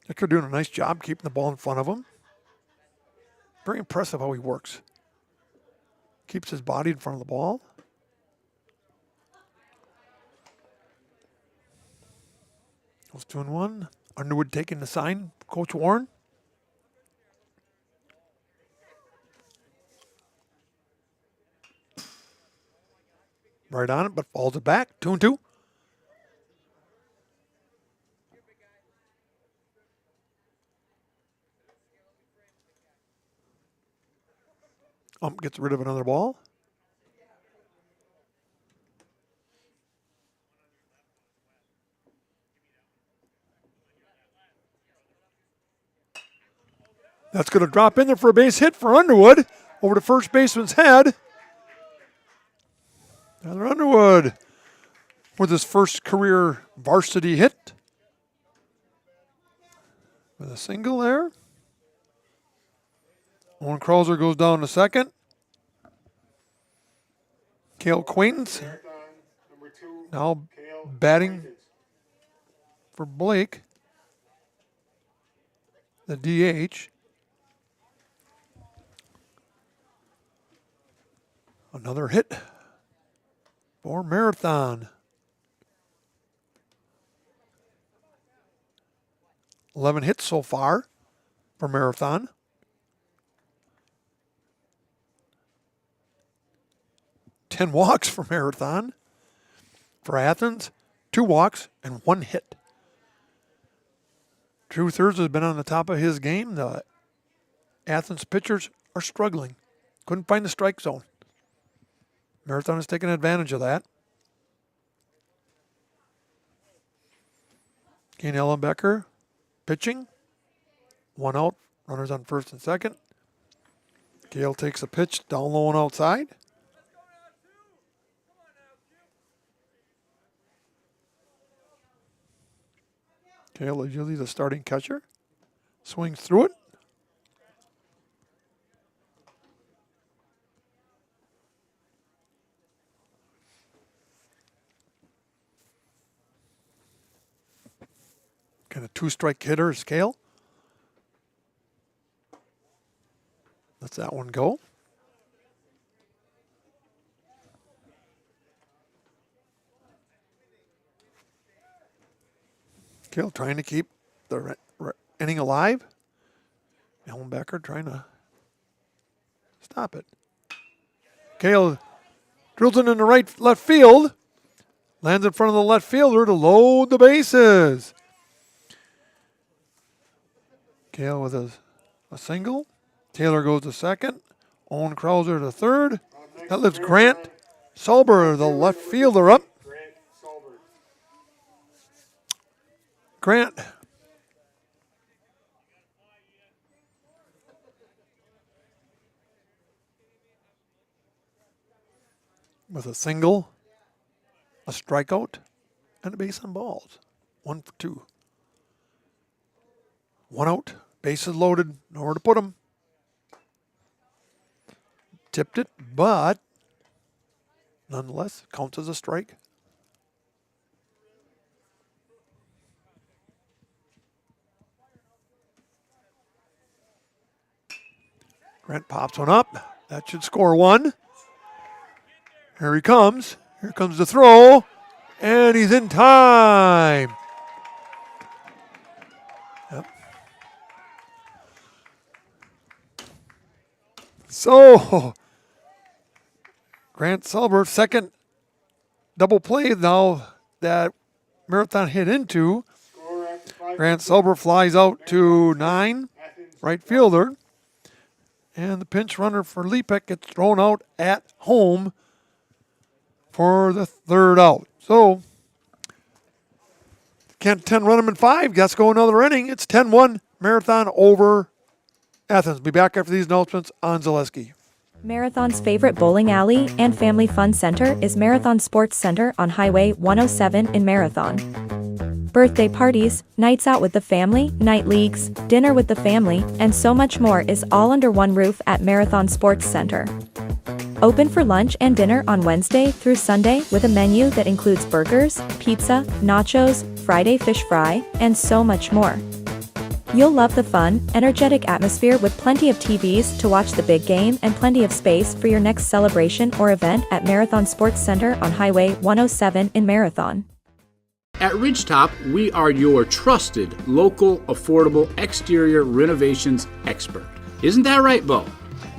They're doing a nice job keeping the ball in front of him. Very impressive how he works. Keeps his body in front of the ball. Goes 2-1. Underwood taking the sign. Coach Warren. Right on it, but falls it back. 2-2. Gets rid of another ball. That's going to drop in there for a base hit for Underwood over the first baseman's head. Tyler Underwood with his first career varsity hit. With a single there. Owen Krauser goes down to second. Cale Quaintance now batting for Blake, the DH. Another hit for Marathon. 11 hits so far for Marathon. Ten walks for Marathon. For Athens, 2 walks and 1 hit. Drew Thurs has been on the top of his game. The Athens pitchers are struggling. Couldn't find the strike zone. Marathon has taken advantage of that. Kane Ellenbecker pitching. 1 out. Runners on first and second. Gale takes a pitch down low and outside. Gale is usually the starting catcher. Swings through it. Kind of 2-strike hitter is Gale. Lets that one go. Caleb trying to keep the inning alive. Ellenbecker trying to stop it. Caleb drills it in the left field. Lands in front of the left fielder to load the bases. Caleb with a single. Taylor goes to second. Owen Krauser to third. That lifts Grant Solber, the left fielder, up. Grant with a single, a strikeout, and a base on balls. 1 for 2. 1 out, bases loaded, nowhere to put them. Tipped it, but nonetheless counts as a strike. Grant pops one up. That should score 1. Here he comes. Here comes the throw. And he's in time. Yep. So, Grant Solber, second double play now that Marathon hit into. Grant Solber flies out to 9, right fielder. And the pinch runner for Lepek gets thrown out at home for the 3rd out. So, Kent 10 run them in 5. Got to go another inning. It's 10-1 Marathon over Athens. Be back after these announcements on Zaleski. Marathon's favorite bowling alley and family fun center is Marathon Sports Center on Highway 107 in Marathon. Birthday parties, nights out with the family, night leagues, dinner with the family, and so much more is all under one roof at Marathon Sports Center. Open for lunch and dinner on Wednesday through Sunday with a menu that includes burgers, pizza, nachos, Friday fish fry, and so much more. You'll love the fun, energetic atmosphere with plenty of TVs to watch the big game and plenty of space for your next celebration or event at Marathon Sports Center on Highway 107 in Marathon. At Ridgetop, we are your trusted, local, affordable exterior renovations expert. Isn't that right, Bo?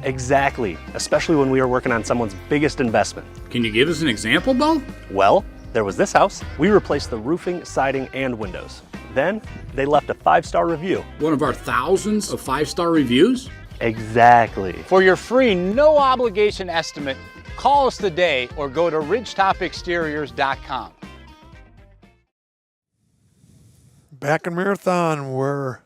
Exactly, especially when we are working on someone's biggest investment. Can you give us an example, Bo? Well, there was this house. We replaced the roofing, siding, and windows. Then, they left a 5-star review. One of our thousands of 5-star reviews? Exactly. For your free, no obligation estimate, call us today or go to ridgetopexteriors.com. Back in Marathon, where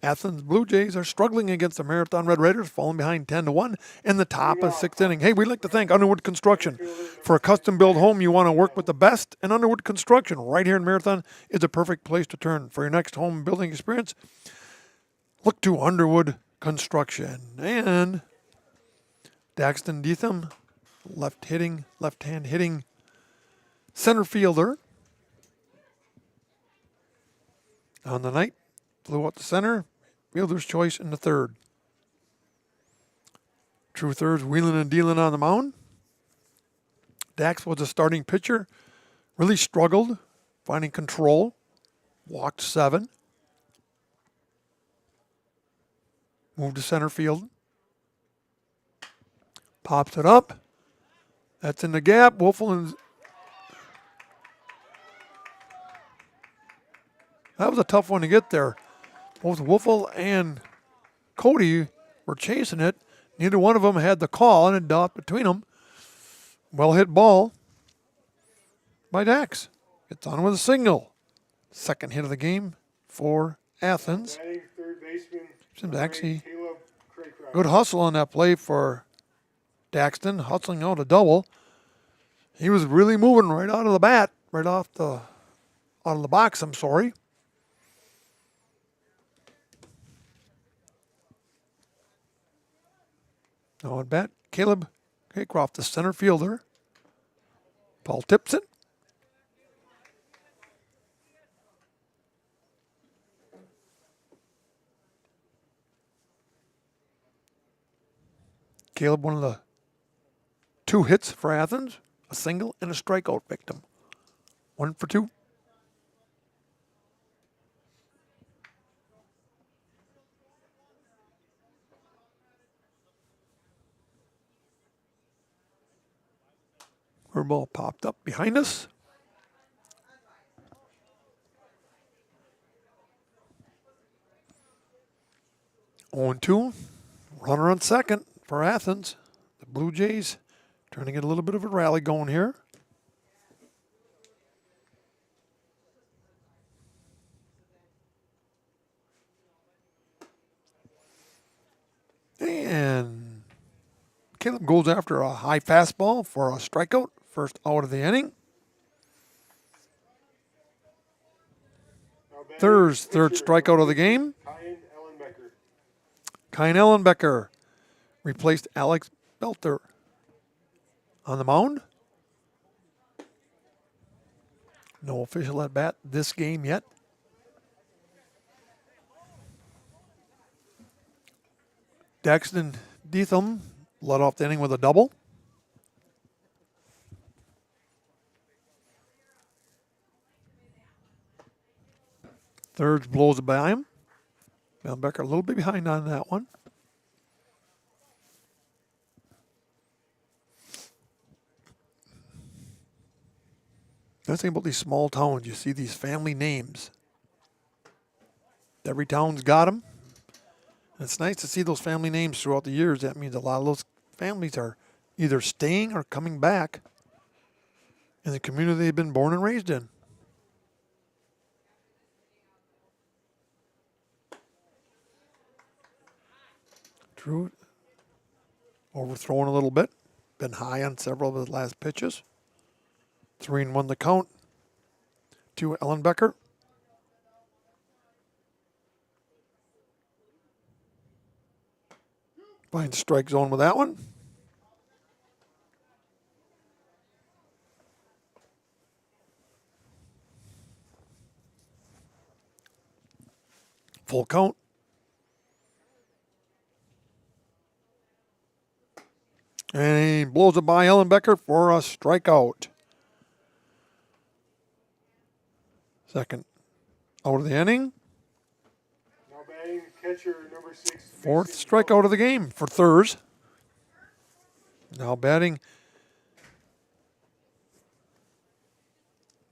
Athens Blue Jays are struggling against the Marathon Red Raiders, falling behind 10-1 in the top of 6th inning. Hey, we'd like to thank Underwood Construction. For a custom-built home, you want to work with the best, and Underwood Construction right here in Marathon is a perfect place to turn. For your next home building experience, look to Underwood Construction. And Daxton Deetham, left-hand hitting center fielder. On the night, flew out to center, fielder's choice in the 3rd. True thirds wheeling and dealing on the mound. Dax was a starting pitcher, really struggled finding control, walked 7. Moved to center field. Pops it up. That's in the gap. Wolfel. That was a tough one to get there. Both Wolfel and Cody were chasing it. Neither one of them had the call, and it dot between them. Well hit ball by Dax. It's on with a single. Second hit of the game for Athens. Third baseman. Seems actually good hustle on that play for Daxton, hustling out a double. He was really moving right out of the bat, out of the box, I'm sorry. Now at bat, Caleb Haycroft, the center fielder. Paul tips it. Caleb, one of the 2 hits for Athens, a single and a strikeout victim. 1 for 2. Our ball popped up behind us. On 2, runner on second for Athens. The Blue Jays trying to get a little bit of a rally going here. And Caleb goes after a high fastball for a strikeout. First out of the inning. Third strikeout of the game. Kyle Ellenbecker replaced Alex Belter on the mound. No official at bat this game yet. Daxton Deetham led off the inning with a double. Third blows it by him. Ellenbecker a little bit behind on that one. That's the thing about these small towns. You see these family names. Every town's got them. And it's nice to see those family names throughout the years. That means a lot of those families are either staying or coming back in the community they've been born and raised in. Drew overthrown a little bit. Been high on several of his last pitches. 3-1 the count to Ellenbecker. Finds strike zone with that one. Full count. And he blows it by Ellenbecker for a strikeout. Second out of the inning. Now batting catcher number 6. Fourth strikeout of the game for Thurs. Now batting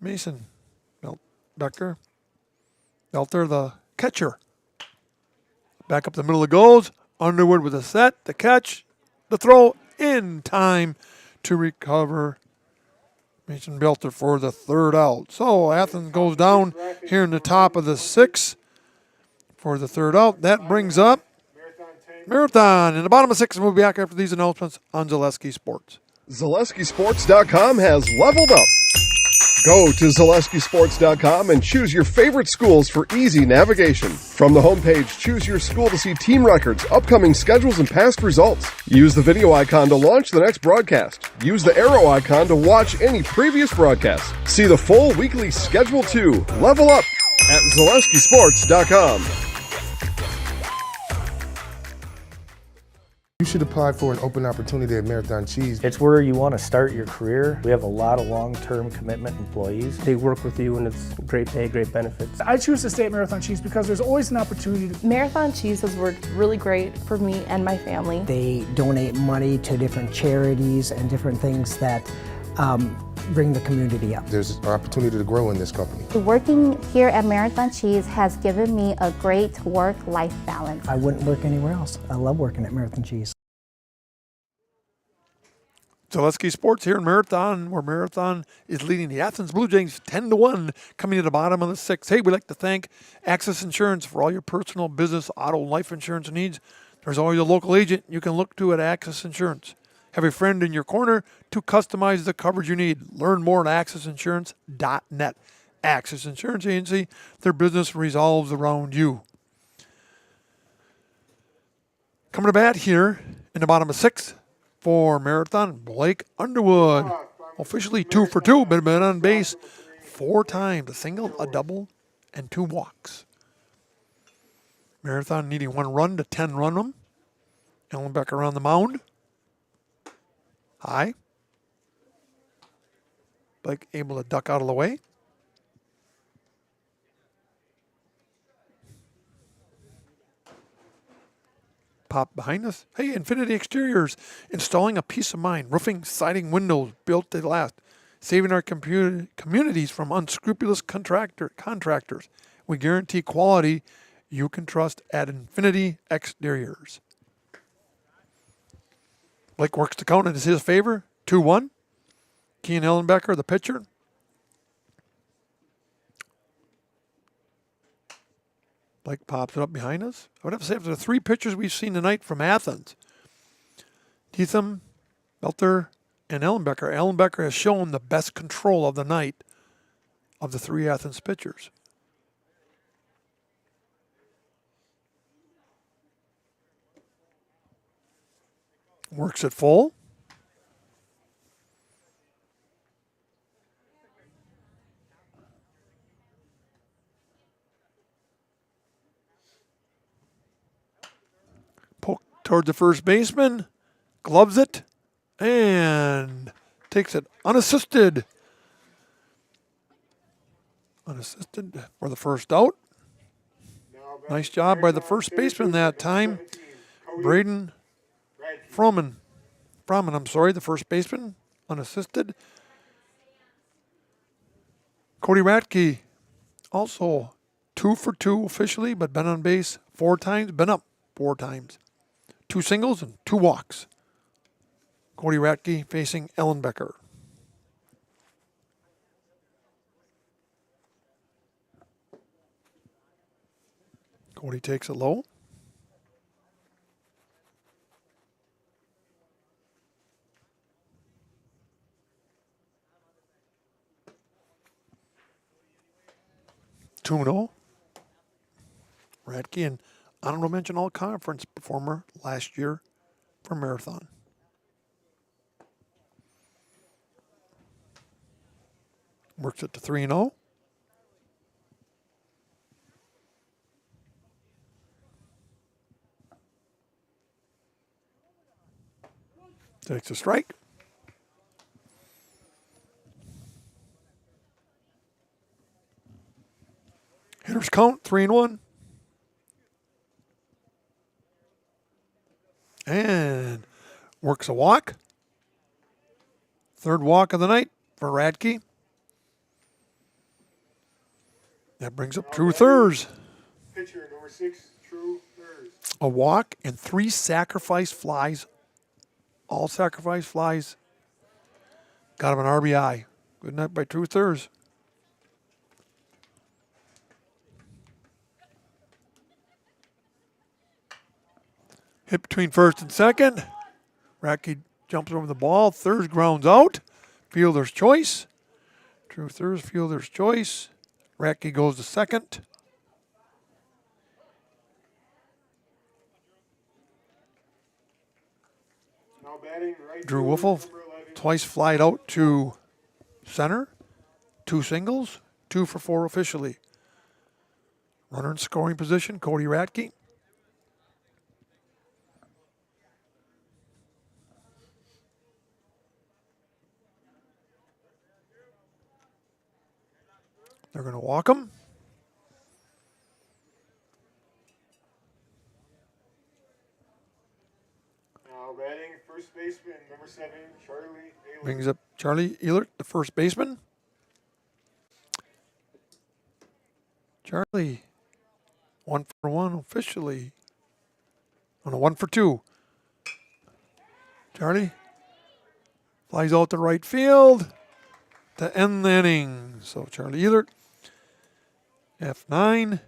Mason Belter, the catcher. Back up the middle of goals. Underwood with a set, the catch, the throw in time to recover Mason Belter for the third out. So Athens goes down here in the top of the 6th for the third out. That brings up Marathon in the bottom of 6th. We'll be back after these announcements on Zaleski Sports. ZaleskiSports.com has leveled up. Go to ZaleskiSports.com and choose your favorite schools for easy navigation. From the homepage, choose your school to see team records, upcoming schedules, and past results. Use the video icon to launch the next broadcast. Use the arrow icon to watch any previous broadcast. See the full weekly schedule too. Level up at ZaleskiSports.com. You should apply for an open opportunity at Marathon Cheese. It's where you want to start your career. We have a lot of long-term commitment employees. They work with you and it's great pay, great benefits. I choose to stay at Marathon Cheese because there's always an opportunity to... Marathon Cheese has worked really great for me and my family. They donate money to different charities and different things that bring the community up. There's an opportunity to grow in this company. Working here at Marathon Cheese has given me a great work-life balance. I wouldn't work anywhere else. I love working at Marathon Cheese. Zaleski Sports here in Marathon, where Marathon is leading the Athens Blue Jays 10-1, coming to the bottom of the 6th. Hey, we'd like to thank Access Insurance for all your personal, business, auto, life insurance needs. There's always a local agent you can look to at Access Insurance. Have a friend in your corner to customize the coverage you need. Learn more at accessinsurance.net. Access Insurance Agency, their business revolves around you. Coming to bat here in the bottom of 6th for Marathon, Blake Underwood. Officially 2 for 2, but been on base 4 times. A single, a double, and 2 walks. Marathon needing 1 run to 10-run them. Ellenbecker on the mound. High. Blake able to duck out of the way. pop behind us. Hey, Infinity Exteriors, installing a peace of mind. Roofing, siding, windows built to last. Saving our communities from unscrupulous contractors. We guarantee quality you can trust at Infinity Exteriors. Blake works the count in his favor. 2-1. Kean Ellenbecker, the pitcher. Blake pops it up behind us. I would have to say, after the three pitchers we've seen tonight from Athens, Teetham, Belter, and Ellenbecker. Ellenbecker has shown the best control of the night of the three Athens pitchers. Works at full. Poke towards the first baseman. Gloves it. And takes it unassisted. Unassisted for the first out. Nice job by the first baseman that time. Braden Froman, the first baseman, unassisted. Cody Ratke, also 2 for 2 officially, but been on base 4 times, been up 4 times. 2 singles and 2 walks. Cody Ratke facing Ellenbecker. Cody takes it low. Tuno. Ratke, an honorable mention all conference performer last year for Marathon. Works it to 3-0. Takes a strike. Hitters count 3-1. And works a walk. Third walk of the night for Ratke. That brings up True Thurs. Pitcher number 6, True Thurs. A walk and 3 sacrifice flies. All sacrifice flies. Got him an RBI. Good night by True Thurs. Hit between first and second. Ratke jumps over the ball. Thurs grounds out. Fielder's choice. True Thurs, fielder's choice. Ratke goes to second. Now batting right Drew fielder, Wiffle number 11. twice flied out to center. 2 singles. 2 for 4 officially. Runner in scoring position, Cody Ratke. They're going to walk him. Now batting first baseman, number 7, Charlie Taylor. Brings up Charlie Ehlert, the first baseman. Charlie, 1 for 1 officially. On a 1 for 2. Charlie flies out to right field to end the inning. So Charlie Ehlert, F9,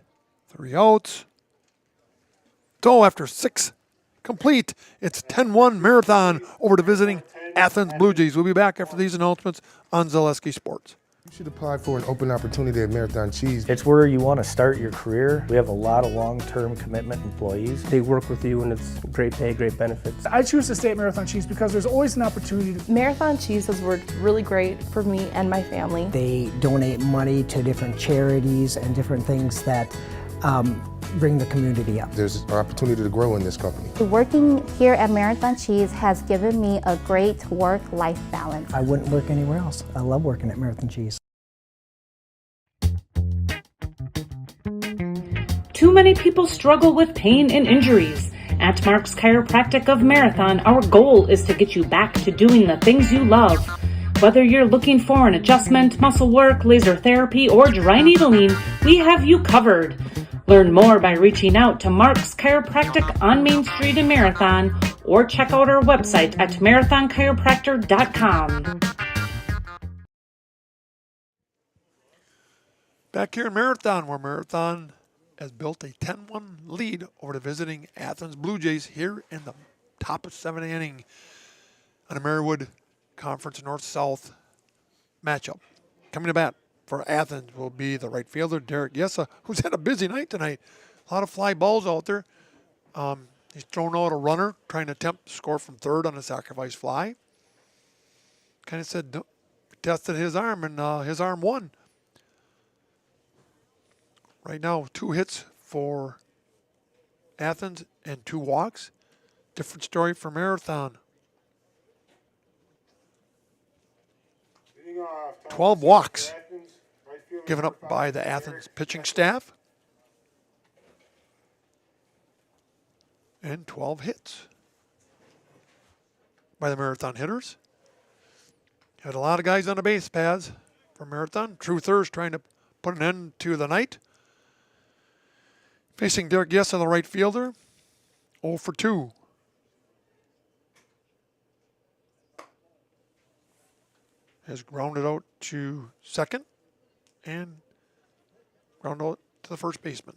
3 outs. So after 6 complete, it's 10-1 Marathon over to visiting Athens Blue Jays. We'll be back after these announcements on Zaleski Sports. You should apply for an open opportunity at Marathon Cheese. It's where you want to start your career. We have a lot of long-term commitment employees. They work with you and it's great pay, great benefits. I choose to stay at Marathon Cheese because there's always an opportunity to... Marathon Cheese has worked really great for me and my family. They donate money to different charities and different things that bring the community up. There's an opportunity to grow in this company. Working here at Marathon Cheese has given me a great work-life balance. I wouldn't work anywhere else. I love working at Marathon Cheese. Too many people struggle with pain and injuries. At Mark's Chiropractic of Marathon, our goal is to get you back to doing the things you love. Whether you're looking for an adjustment, muscle work, laser therapy, or dry needling, we have you covered. Learn more by reaching out to Mark's Chiropractic on Main Street in Marathon, or check out our website at marathonchiropractor.com. Back here in Marathon, where Marathon has built a 10-1 lead over the visiting Athens Blue Jays here in the top of 7th inning on a Marywood Conference North-South matchup. Coming to bat for Athens will be the right fielder, Derek Yessa, who's had a busy night tonight. A lot of fly balls out there. He's thrown out a runner, trying to attempt to score from third on a sacrifice fly. Kind of said, no, tested his arm, and his arm won. Right now, 2 hits for Athens and 2 walks. Different story for Marathon. 12 walks given up by the Athens pitching staff. And 12 hits by the Marathon hitters. Had a lot of guys on the base paths for Marathon. Truthers trying to put an end to the night. Facing Derek Yess on the right fielder. 0 for 2. Has grounded out to second and grounded out to the first baseman.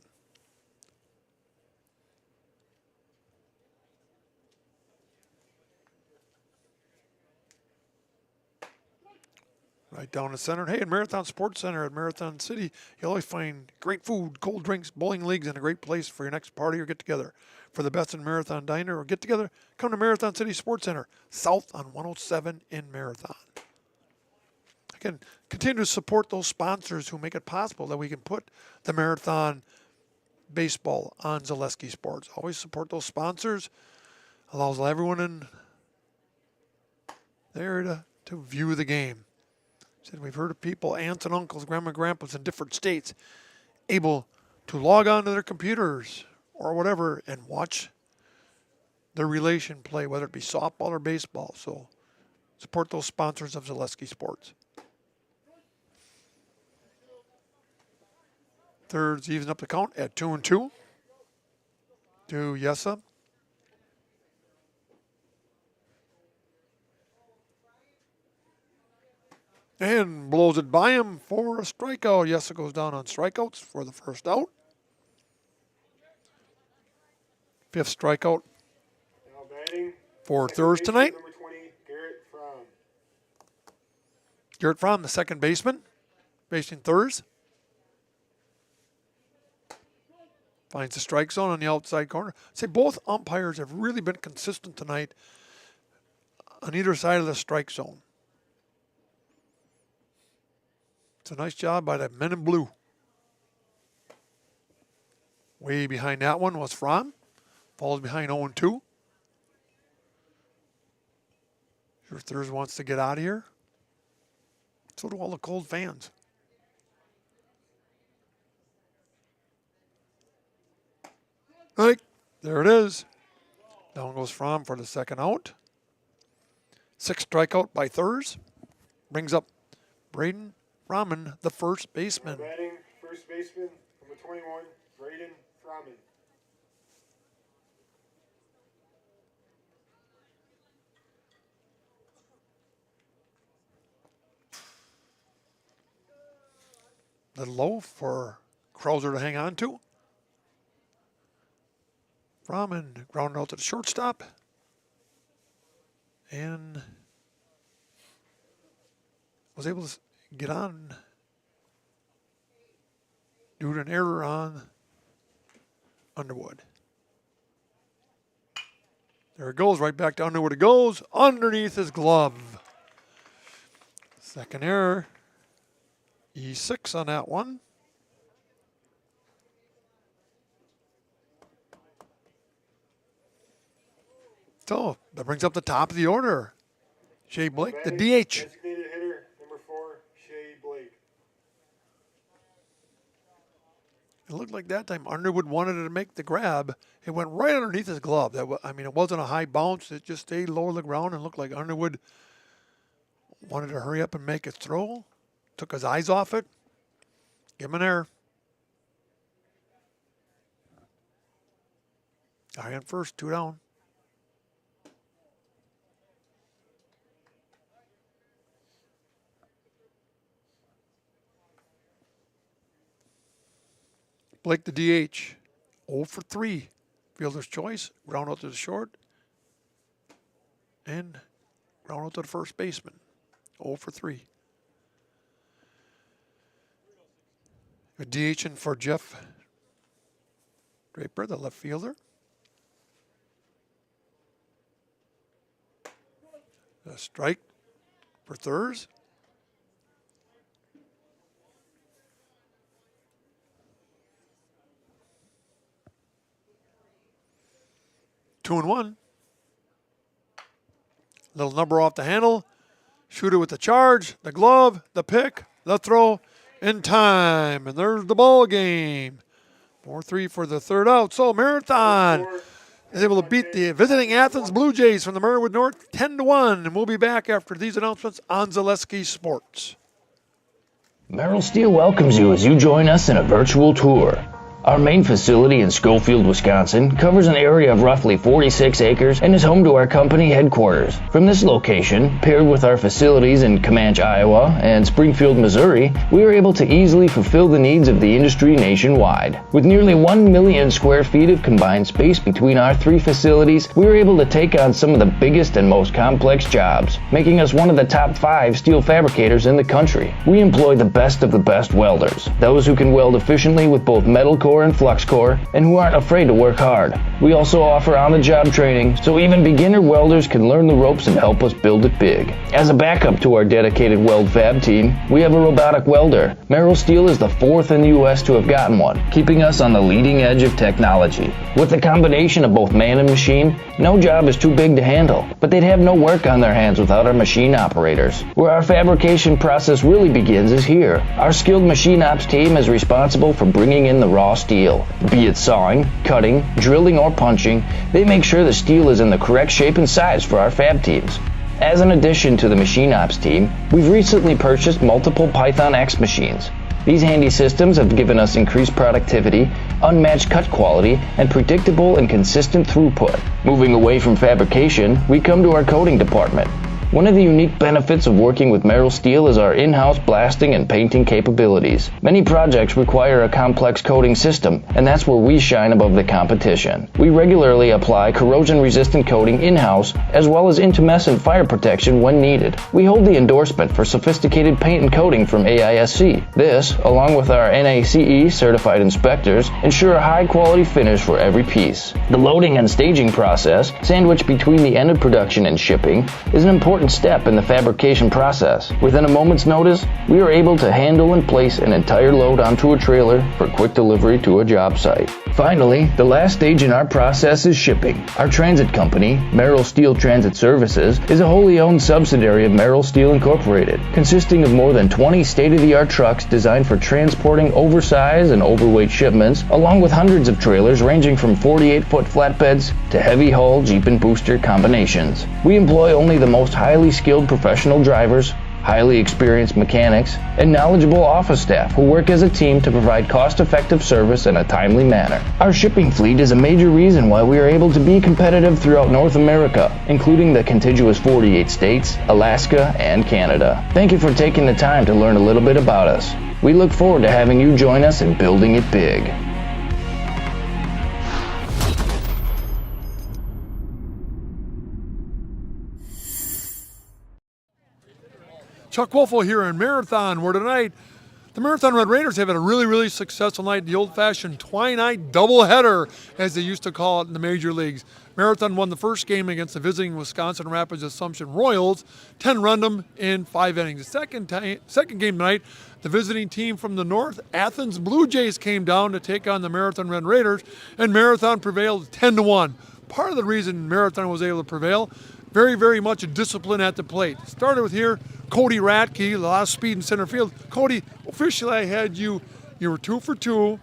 Right down the center. Hey, at Marathon Sports Center at Marathon City, you'll always find great food, cold drinks, bowling leagues, and a great place for your next party or get-together. For the best in Marathon Diner or get-together, come to Marathon City Sports Center, south on 107 in Marathon. Again, continue to support those sponsors who make it possible that we can put the Marathon baseball on Zaleski Sports. Always support those sponsors. Allows everyone in there to view the game. Said we've heard of people, aunts and uncles, grandma and grandpas in different states, able to log on to their computers or whatever and watch their relation play, whether it be softball or baseball. So support those sponsors of Zaleski Sports. Thirds evens up the count at 2-2 to Yessa. And blows it by him for a strikeout. Yessa goes down on strikeouts for the first out. 5th strikeout for Thurs tonight. Number 20, Garrett Fromm. Garrett Fromm, the second baseman, facing Thurs. Finds the strike zone on the outside corner. I'd say both umpires have really been consistent tonight on either side of the strike zone. It's a nice job by the men in blue. Way behind that one was Fromm. Falls behind 0-2. Sure Thurs wants to get out of here. So do all the cold fans. All right, there it is. Down goes Fromm for the second out. 6th strikeout by Thurs. Brings up Braden Fromm, the first baseman. Batting, first baseman, number 21, Braden Fromm. Little low for Krauser to hang on to. Fromm grounded out to the shortstop. And was able to get on due to an error on Underwood. There it goes, right back to Underwood it goes, underneath his glove. Second error. E6 on that one. So that brings up the top of the order. Shea Blake, the DH. Designated hitter, number 4, Shea Blake. It looked like that time Underwood wanted to make the grab. It went right underneath his glove. It wasn't a high bounce. It just stayed low to the ground and looked like Underwood wanted to hurry up and make his throw. Took his eyes off it. Give him an error. Guy on first, 2 down. Blake the DH, 0 for 3. Fielder's choice, ground out to the short, and ground out to the first baseman, 0 for 3. A DH in for Jeff Draper, the left fielder. A strike for Thurs. Two and one. Little number off the handle. Shooter with the charge, the glove, the pick, the throw, in time. And there's the ball game. 4-3 for the third out. So Marathon is able to beat the visiting Athens Blue Jays from the Murraywood North 10-1. And we'll be back after these announcements on Zaleski Sports. Merrill Steel welcomes you as you join us in a virtual tour. Our main facility in Schofield, Wisconsin covers an area of roughly 46 acres and is home to our company headquarters. From this location, paired with our facilities in Comanche, Iowa and Springfield, Missouri, we are able to easily fulfill the needs of the industry nationwide. With nearly 1 million square feet of combined space between our 3 facilities, we are able to take on some of the biggest and most complex jobs, making us one of the top 5 steel fabricators in the country. We employ the best of the best welders, those who can weld efficiently with both metal core and flux core, and who aren't afraid to work hard. We also offer on-the-job training, so even beginner welders can learn the ropes and help us build it big. As a backup to our dedicated weld fab team, we have a robotic welder. Merrill Steel is the 4th in the U.S. to have gotten one, keeping us on the leading edge of technology. With the combination of both man and machine, no job is too big to handle, but they'd have no work on their hands without our machine operators. Where our fabrication process really begins is here. Our skilled machine ops team is responsible for bringing in the raw steel. Be it sawing, cutting, drilling, or punching, they make sure the steel is in the correct shape and size for our fab teams. As an addition to the machine ops team, we've recently purchased multiple Python X machines. These handy systems have given us increased productivity, unmatched cut quality, and predictable and consistent throughput. Moving away from fabrication, we come to our coating department. One of the unique benefits of working with Merrill Steel is our in-house blasting and painting capabilities. Many projects require a complex coating system, and that's where we shine above the competition. We regularly apply corrosion-resistant coating in-house, as well as intumescent fire protection when needed. We hold the endorsement for sophisticated paint and coating from AISC. This, along with our NACE certified inspectors, ensure a high-quality finish for every piece. The loading and staging process, sandwiched between the end of production and shipping, is an important step in the fabrication process. Within a moment's notice, we are able to handle and place an entire load onto a trailer for quick delivery to a job site. Finally, the last stage in our process is shipping. Our transit company, Merrill Steel Transit Services, is a wholly owned subsidiary of Merrill Steel Incorporated, consisting of more than 20 state-of-the-art trucks designed for transporting oversized and overweight shipments, along with hundreds of trailers ranging from 48-foot flatbeds to heavy-haul Jeep and booster combinations. We employ only the most highly skilled professional drivers, highly experienced mechanics, and knowledgeable office staff who work as a team to provide cost-effective service in a timely manner. Our shipping fleet is a major reason why we are able to be competitive throughout North America, including the contiguous 48 states, Alaska, and Canada. Thank you for taking the time to learn a little bit about us. We look forward to having you join us in building it big. Chuck Wolfel here in Marathon, where tonight the Marathon Red Raiders have had a really successful night, the old-fashioned twilight doubleheader, as they used to call it in the major leagues. Marathon won the first game against the visiting Wisconsin Rapids Assumption Royals, 10-run in 5 innings. The second game tonight, the visiting team from the north, Athens Blue Jays, came down to take on the Marathon Red Raiders, and Marathon prevailed 10-1. Part of the reason Marathon was able to prevail, very much a discipline at the plate. Started with here, Cody Ratke, a lot of speed in center field. Cody, officially I had you were 2 for 2,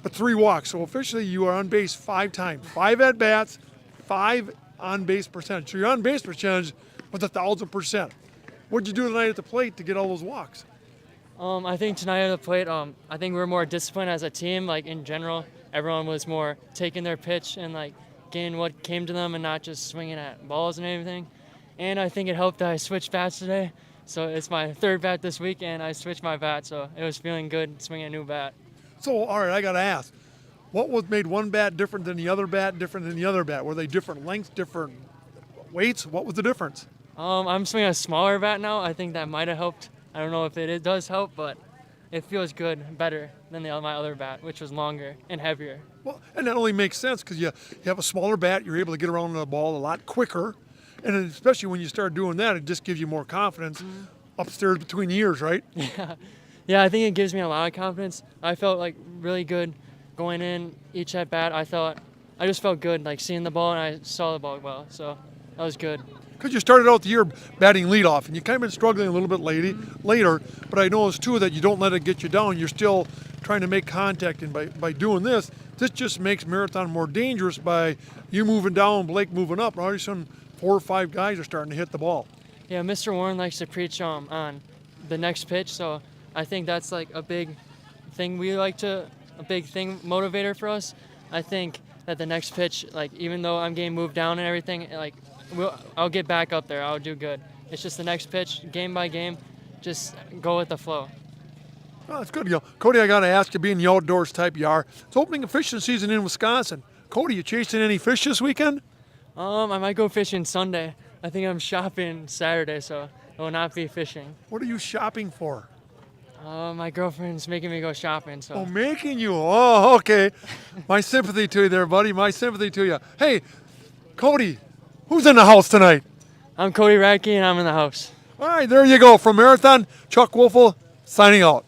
but 3 walks. So officially you are on base 5 times. 5 at bats, 5 on base percentage. So your on base percentage was 1,000%. What'd you do tonight at the plate to get all those walks? I think tonight at the plate, I think we were more disciplined as a team. Like in general, everyone was more taking their pitch and like getting what came to them and not just swinging at balls and everything. And I think it helped that I switched bats today. So it's my 3rd bat this week, and I switched my bat, so it was feeling good swinging a new bat. So, all right, I got to ask, what made one bat different than the other bat, different than the other bat? Were they different lengths, different weights? What was the difference? I'm swinging a smaller bat now. I think that might have helped. I don't know if it does help, but it feels good, better than my other bat, which was longer and heavier. Well, and that only makes sense because you have a smaller bat, you're able to get around the ball a lot quicker. And especially when you start doing that, it just gives you more confidence upstairs between the ears, right? Yeah, I think it gives me a lot of confidence. I felt like really good going in each at bat. I just felt good, like seeing the ball, and I saw the ball well, so that was good. Because you started out the year batting leadoff, and you kind of been struggling a little bit later, but I noticed too that you don't let it get you down. You're still trying to make contact, and by doing this just makes Marathon more dangerous by you moving down, Blake moving up, and all of a sudden 4 or 5 guys are starting to hit the ball. Yeah, Mr. Warren likes to preach on the next pitch, so I think that's like a big thing motivator for us. I think that the next pitch, like even though I'm getting moved down and everything, like I'll get back up there. I'll do good. It's just the next pitch, game by game, just go with the flow. Oh, that's good. Cody, I got to ask you, being the outdoors type you are, it's opening fishing season in Wisconsin. Cody, you chasing any fish this weekend? I might go fishing Sunday. I think I'm shopping Saturday, so I will not be fishing. What are you shopping for? My girlfriend's making me go shopping. So. Oh, making you? Oh, okay. My sympathy to you there, buddy. My sympathy to you. Hey, Cody, who's in the house tonight? I'm Cody Radke, and I'm in the house. All right, there you go. From Marathon, Chuck Wolfel signing out.